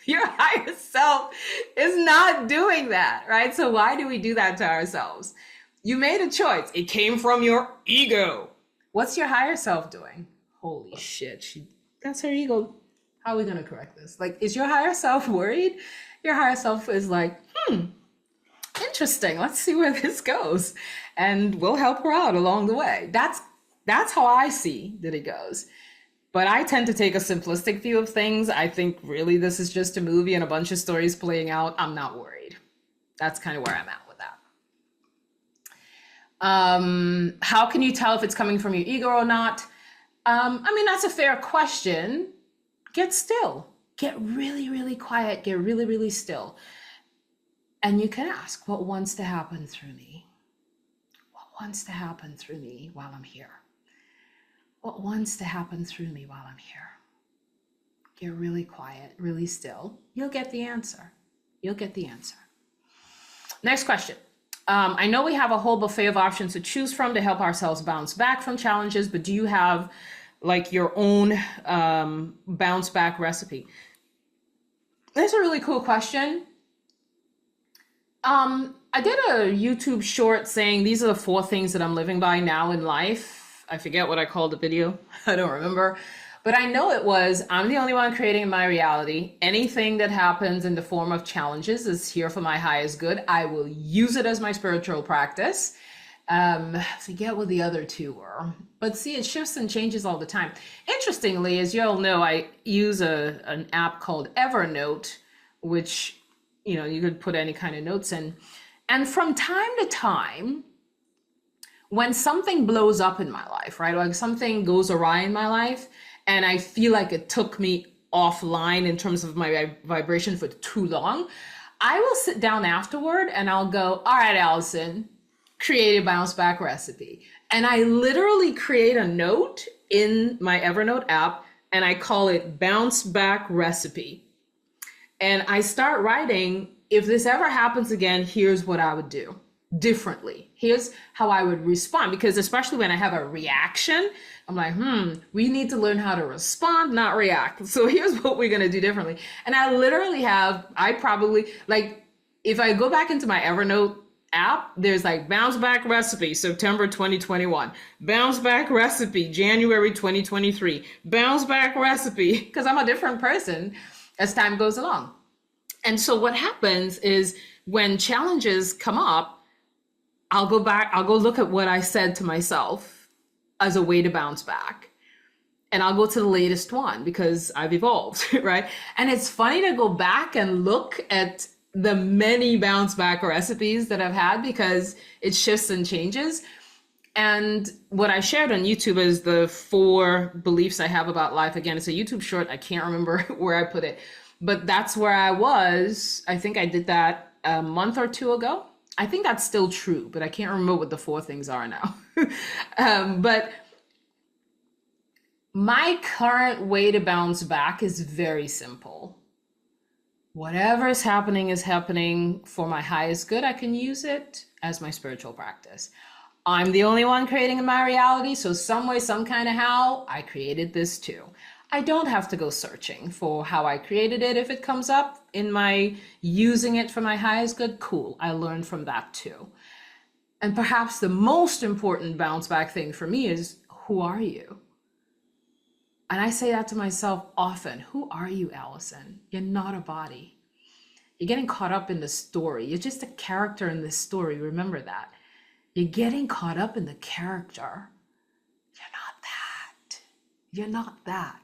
Your higher self is not doing that, right? So why do we do that to ourselves? You made a choice. It came from your ego. What's your higher self doing? Holy shit. That's her ego. How are we going to correct this? Like, is your higher self worried? Your higher self is like, interesting. Let's see where this goes. And we'll help her out along the way. That's how I see that it goes. But I tend to take a simplistic view of things. I think really this is just a movie and a bunch of stories playing out. I'm not worried. That's kind of where I'm at with that. How can you tell if it's coming from your ego or not? That's a fair question. Get still. Get really, really quiet. Get really, really still. And you can ask, what wants to happen through me? What wants to happen through me while I'm here? What wants to happen through me while I'm here? Get really quiet, really still. You'll get the answer. You'll get the answer. Next question. I know we have a whole buffet of options to choose from to help ourselves bounce back from challenges, but do you have like your own bounce back recipe? That's a really cool question. I did a YouTube short saying these are the 4 things that I'm living by now in life. I forget what I called the video. I don't remember. But I know it was, I'm the only one creating my reality. Anything that happens in the form of challenges is here for my highest good. I will use it as my spiritual practice. Forget what the other 2 were. But see, it shifts and changes all the time. Interestingly, as you all know, I use an app called Evernote, which, you could put any kind of notes in. And from time to time, when something blows up in my life, right? Like something goes awry in my life, and I feel like it took me offline in terms of my vibration for too long, I will sit down afterward and I'll go, all right, Allison, create a bounce back recipe. And I literally create a note in my Evernote app and I call it bounce back recipe. And I start writing, if this ever happens again, here's what I would do differently. Here's how I would respond, because especially when I have a reaction, I'm like, we need to learn how to respond, not react. So here's what we're going to do differently. And I literally if I go back into my Evernote app, there's like bounce back recipe, September 2021, bounce back recipe, January 2023, bounce back recipe, because I'm a different person as time goes along. And so what happens is when challenges come up, I'll go look at what I said to myself as a way to bounce back. And I'll go to the latest one because I've evolved, right? And it's funny to go back and look at the many bounce back recipes that I've had because it shifts and changes. And what I shared on YouTube is the 4 beliefs I have about life. Again, it's a YouTube short. I can't remember where I put it, but that's where I was. I think I did that a month or 2 ago. I think that's still true, but I can't remember what the 4 things are now. But my current way to bounce back is very simple. Whatever is happening for my highest good. I can use it as my spiritual practice. I'm the only one creating my reality. So some way, some kind of how, I created this too. I don't have to go searching for how I created it. If it comes up in my using it for my highest good, cool. I learned from that too. And perhaps the most important bounce back thing for me is, who are you? And I say that to myself often. Who are you, Allison? You're not a body. You're getting caught up in the story. You're just a character in this story. Remember that. You're getting caught up in the character. You're not that. You're not that.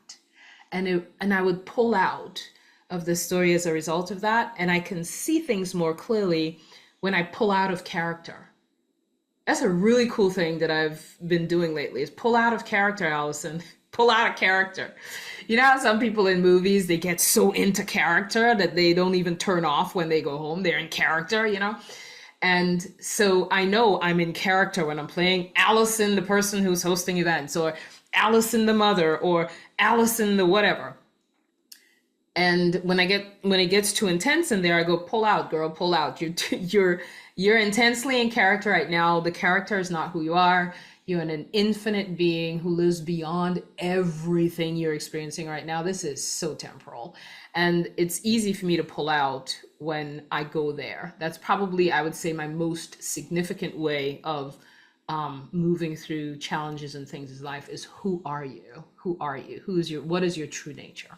And I would pull out of the story as a result of that. And I can see things more clearly when I pull out of character. That's a really cool thing that I've been doing lately, is pull out of character, Allison. Pull out of character. You know how some people in movies, they get so into character that they don't even turn off when they go home. They're in character, you know? And so I know I'm in character when I'm playing Allison, the person who's hosting events, or Allison, the mother, or Allison, the whatever. And when it gets too intense in there, I go, pull out, girl, pull out. You're intensely in character right now. The character is not who you are. You're an infinite being who lives beyond everything you're experiencing right now. This is so temporal. And it's easy for me to pull out when I go there. That's probably, I would say, my most significant way of moving through challenges and things in life is, who are you? Who are you? What is your true nature?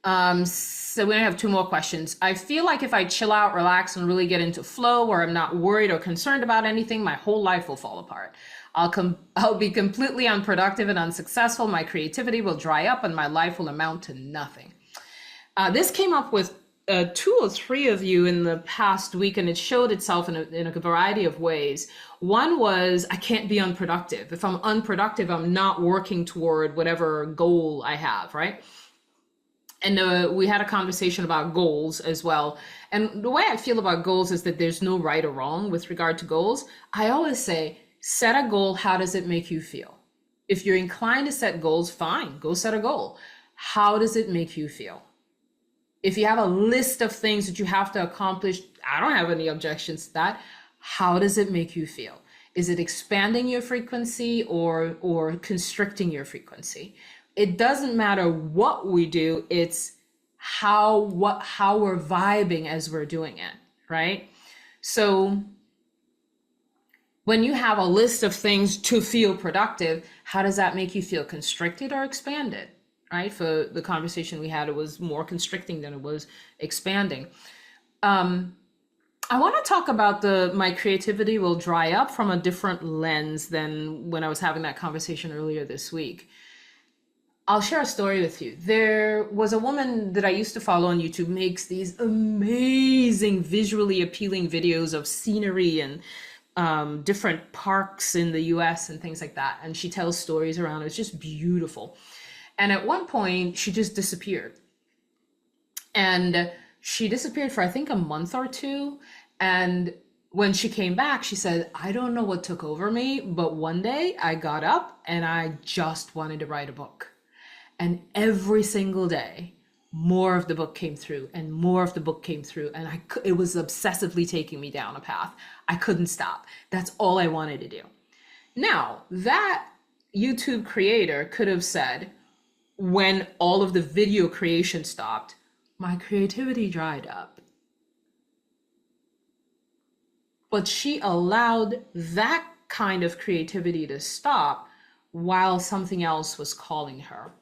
So we're gonna have two more questions. I feel like if I chill out, relax, and really get into flow where I'm not worried or concerned about anything, my whole life will fall apart. I'll be completely unproductive and unsuccessful. My creativity will dry up and my life will amount to nothing. This came up with 2 or 3 of you in the past week, and it showed itself in a variety of ways. One was, I can't be unproductive. If I'm unproductive, I'm not working toward whatever goal I have, right? And we had a conversation about goals as well. And the way I feel about goals is that there's no right or wrong with regard to goals. I always say, set a goal. How does it make you feel? If you're inclined to set goals, fine, go set a goal. How does it make you feel? If you have a list of things that you have to accomplish, I don't have any objections to that. How does it make you feel? Is it expanding your frequency or constricting your frequency? It doesn't matter what we do, it's how we're vibing as we're doing it, right? So when you have a list of things to feel productive, how does that make you feel? Constricted or expanded, right? For the conversation we had, it was more constricting than it was expanding. I want to talk about my creativity will dry up from a different lens than when I was having that conversation earlier this week. I'll share a story with you. There was a woman that I used to follow on YouTube, makes these amazing visually appealing videos of scenery and different parks in the US and things like that. And she tells stories around it. It's just beautiful. And at one point, she just disappeared. And she disappeared for, I think, a month or 2. And when she came back, she said, I don't know what took over me, but one day I got up and I just wanted to write a book. And every single day, more of the book came through and more of the book came through. And it was obsessively taking me down a path. I couldn't stop. That's all I wanted to do. Now, that YouTube creator could have said, when all of the video creation stopped, my creativity dried up. But she allowed that kind of creativity to stop while something else was calling her.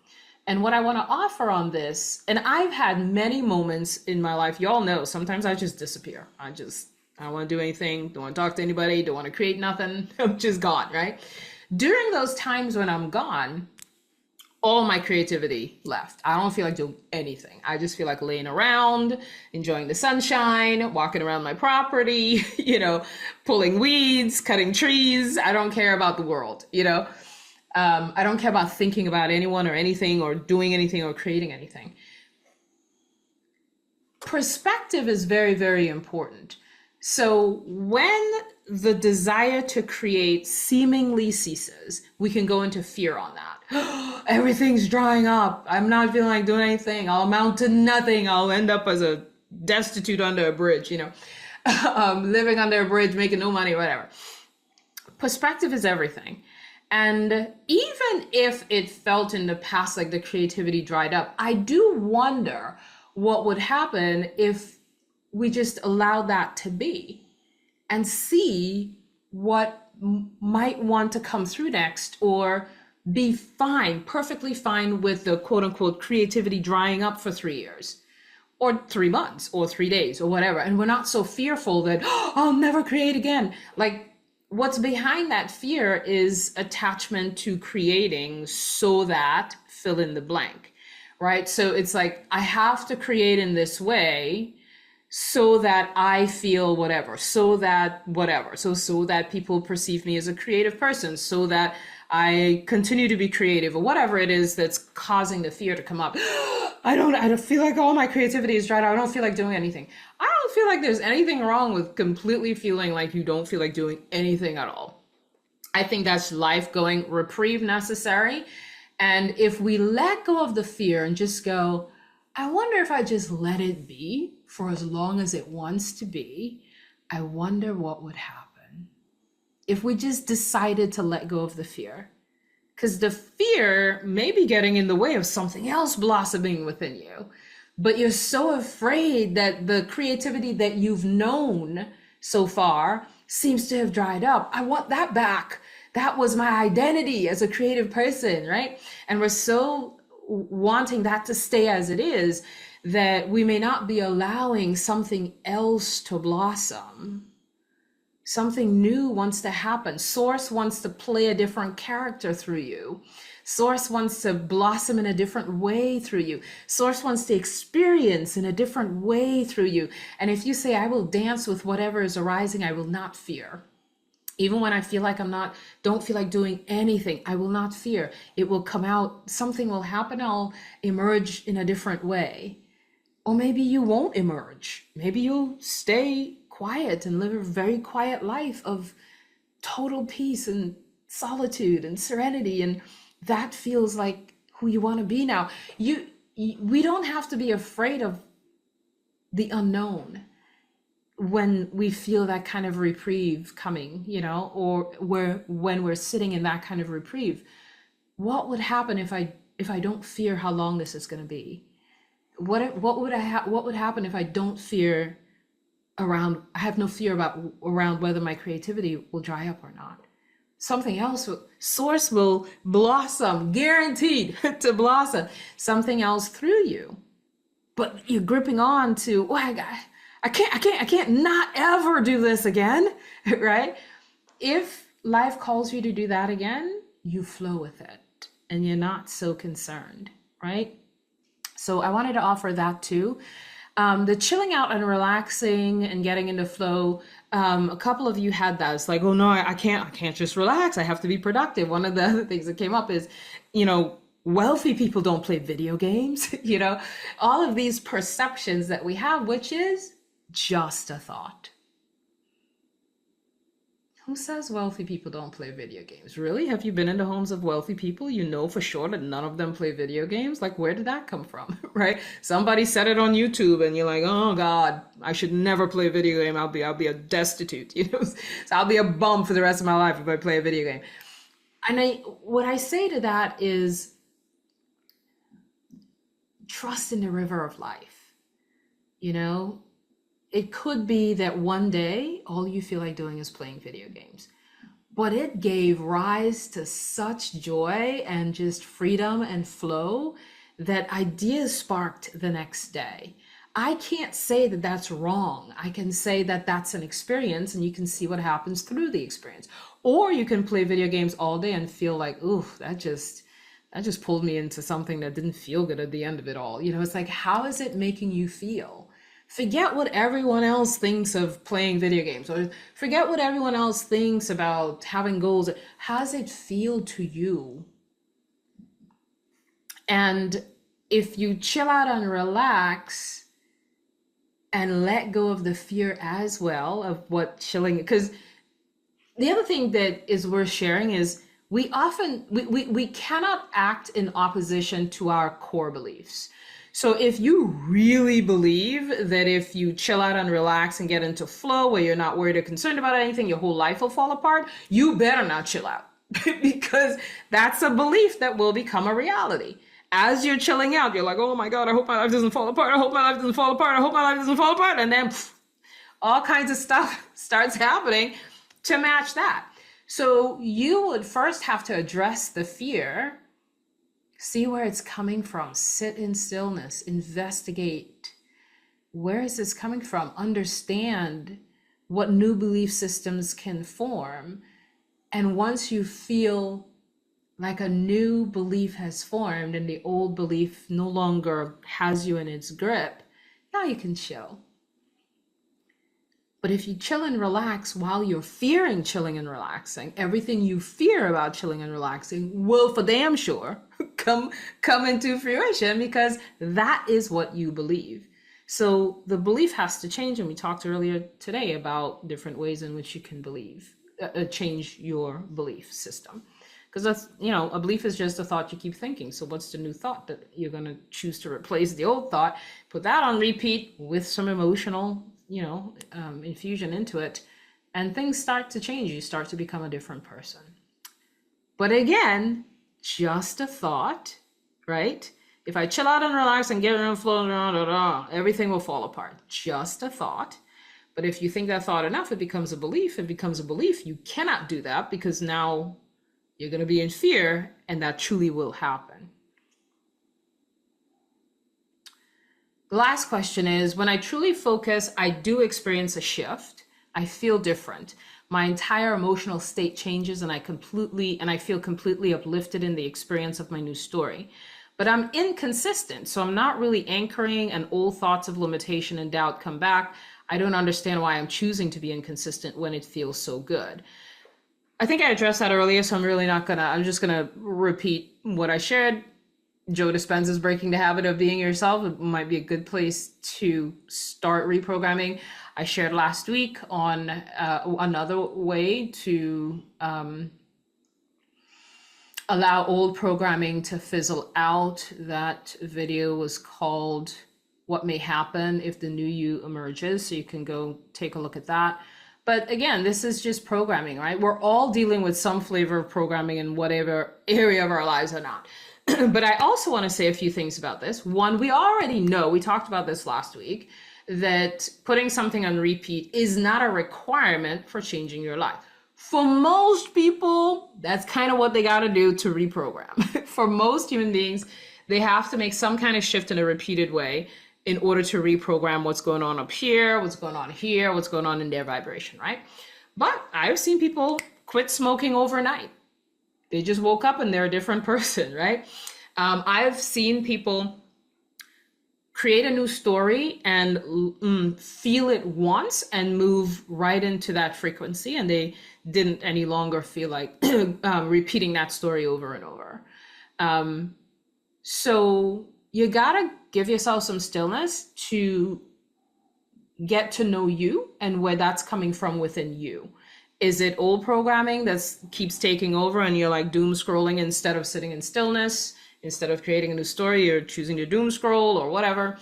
And what I want to offer on this, and I've had many moments in my life, y'all know, sometimes I just disappear. I don't want to do anything, don't want to talk to anybody, don't want to create nothing, I'm just gone, right? During those times when I'm gone, all my creativity left. I don't feel like doing anything. I just feel like laying around, enjoying the sunshine, walking around my property, pulling weeds, cutting trees. I don't care about the world, I don't care about thinking about anyone or anything or doing anything or creating anything. Perspective is very, very important. So when the desire to create seemingly ceases, we can go into fear on that. Everything's drying up. I'm not feeling like doing anything. I'll amount to nothing. I'll end up as a destitute under a bridge, living under a bridge, making no money, whatever. Perspective is everything. And even if it felt in the past like the creativity dried up, I do wonder what would happen if we just allowed that to be and see what might want to come through next, or be fine, perfectly fine with the quote unquote creativity drying up for 3 years or 3 months or 3 days or whatever. And we're not so fearful that, oh, I'll never create again. Like, what's behind that fear is attachment to creating so that fill in the blank, right? So it's like, I have to create in this way so that I feel whatever, so that whatever, so that people perceive me as a creative person, so that I continue to be creative, or whatever it is that's causing the fear to come up. I don't feel like all my creativity is dried out. I don't feel like doing anything. I don't feel like there's anything wrong with completely feeling like you don't feel like doing anything at all. I think that's life going reprieve necessary. And if we let go of the fear and just go, I wonder if I just let it be for as long as it wants to be, I wonder what would happen if we just decided to let go of the fear. Because the fear may be getting in the way of something else blossoming within you. But you're so afraid that the creativity that you've known so far seems to have dried up. I want that back. That was my identity as a creative person, right? And we're so wanting that to stay as it is that we may not be allowing something else to blossom. Something new wants to happen. Source wants to play a different character through you. Source wants to blossom in a different way through you. Source wants to experience in a different way through you. And if you say, I will dance with whatever is arising, I will not fear. Even when I feel like don't feel like doing anything, I will not fear. It will come out, something will happen, I'll emerge in a different way. Or maybe you won't emerge. Maybe you'll stay quiet and live a very quiet life of total peace and solitude and serenity. And that feels like who you want to be now. We don't have to be afraid of the unknown when we feel that kind of reprieve coming, or when we're sitting in that kind of reprieve. What would happen if I don't fear how long this is going to be? What would happen if I don't fear I have no fear around whether my creativity will dry up or not? Something else, source will blossom, guaranteed to blossom, something else through you. But you're gripping on to, I can't not ever do this again, right? If life calls you to do that again, you flow with it and you're not so concerned, right? So I wanted to offer that too. The chilling out and relaxing and getting into flow. A couple of you had that. It's like, oh no, I can't just relax. I have to be productive. One of the other things that came up is, wealthy people don't play video games, all of these perceptions that we have, which is just a thought. Who says wealthy people don't play video games? Really? Have you been in the homes of wealthy people? You know for sure that none of them play video games? Like, where did that come from, right? Somebody said it on YouTube and you're like, oh God, I should never play a video game. I'll be a destitute, so I'll be a bum for the rest of my life if I play a video game. And what I say to that is trust in the river of life, It could be that one day, all you feel like doing is playing video games. But it gave rise to such joy and just freedom and flow that ideas sparked the next day. I can't say that that's wrong. I can say that that's an experience and you can see what happens through the experience. Or you can play video games all day and feel like, ooh, that just pulled me into something that didn't feel good at the end of it all. It's like, how is it making you feel? Forget what everyone else thinks of playing video games, or forget what everyone else thinks about having goals. How does it feel to you? And if you chill out and relax and let go of the fear as well of what chilling, because the other thing that is worth sharing is we cannot act in opposition to our core beliefs. So if you really believe that if you chill out and relax and get into flow where you're not worried or concerned about anything, your whole life will fall apart, you better not chill out. because that's a belief that will become a reality. As you're chilling out, you're like, oh my God, I hope my life doesn't fall apart. I hope my life doesn't fall apart. I hope my life doesn't fall apart. And then all kinds of stuff starts happening to match that. So you would first have to address the fear, see where it's coming from, sit in stillness, investigate. Where is this coming from? Understand what new belief systems can form. And once you feel like a new belief has formed and the old belief no longer has you in its grip, now you can chill. But if you chill and relax while you're fearing chilling and relaxing, everything you fear about chilling and relaxing will for damn sure come into fruition, because that is what you believe. So the belief has to change, and we talked earlier today about different ways in which you can change your belief system. Because that's, a belief is just a thought you keep thinking. So what's the new thought that you're going to choose to replace the old thought? Put that on repeat with some emotional, infusion into it, and things start to change. You start to become a different person. But again, just a thought, right? If I chill out and relax and get in and flow around, everything will fall apart. Just a thought. But if you think that thought enough, it becomes a belief. It becomes a belief. You cannot do that, because now you're going to be in fear, and that truly will happen. The last question is, when I truly focus, I do experience a shift. I feel different. My entire emotional state changes, and I feel completely uplifted in the experience of my new story. But I'm inconsistent, so I'm not really anchoring, and old thoughts of limitation and doubt come back. I don't understand why I'm choosing to be inconsistent when it feels so good. I think I addressed that earlier, so I'm just gonna repeat what I shared. Joe Dispenza's Breaking the Habit of Being Yourself. It might be a good place to start reprogramming. I shared last week on another way to allow old programming to fizzle out. That video was called What May Happen If the New You Emerges. So you can go take a look at that. But again, this is just programming, right? We're all dealing with some flavor of programming in whatever area of our lives or not. But I also want to say a few things about this. One, we already know, we talked about this last week, that putting something on repeat is not a requirement for changing your life. For most people, that's kind of what they got to do to reprogram. For most human beings, they have to make some kind of shift in a repeated way in order to reprogram what's going on up here, what's going on here, what's going on in their vibration, right? But I've seen people quit smoking overnight. They just woke up and they're a different person, right? I've seen people create a new story and feel it once and move right into that frequency, and they didn't any longer feel like repeating that story over and over. So you gotta give yourself some stillness to get to know you and where that's coming from within you. Is it old programming that keeps taking over and you're like doom scrolling instead of sitting in stillness? Instead of creating a new story, you're choosing to doom scroll or whatever.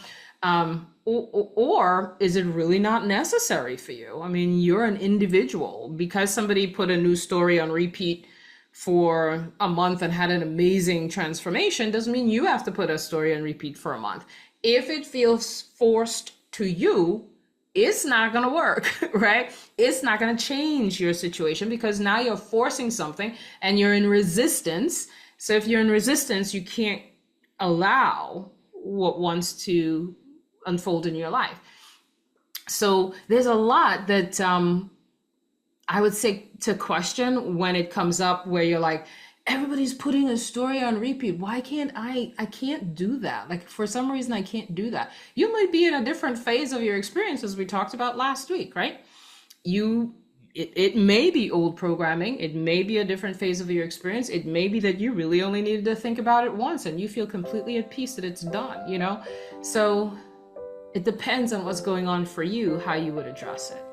Or is it really not necessary for you? I mean, you're an individual. Because somebody put a new story on repeat for a month and had an amazing transformation doesn't mean you have to put a story on repeat for a month. If it feels forced to you, it's not going to work, right? It's not going to change your situation, because now you're forcing something and you're in resistance. So if you're in resistance, you can't allow what wants to unfold in your life. So there's a lot that I would say to question when it comes up where you're like, everybody's putting a story on repeat. Why can't I can't do that. Like, for some reason, I can't do that. You might be in a different phase of your experience, as we talked about last week, right? It may be old programming. It may be a different phase of your experience. It may be that you really only needed to think about it once and you feel completely at peace that it's done, you know? So it depends on what's going on for you, how you would address it.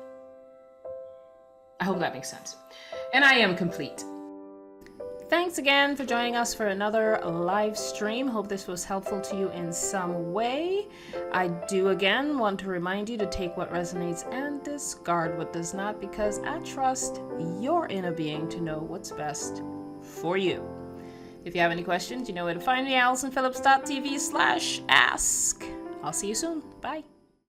I hope that makes sense. And I am complete. Thanks again for joining us for another live stream. Hope this was helpful to you in some way. I do again want to remind you to take what resonates and discard what does not, because I trust your inner being to know what's best for you. If you have any questions, you know where to find me, AllisonPhillips.tv/ask. I'll see you soon. Bye.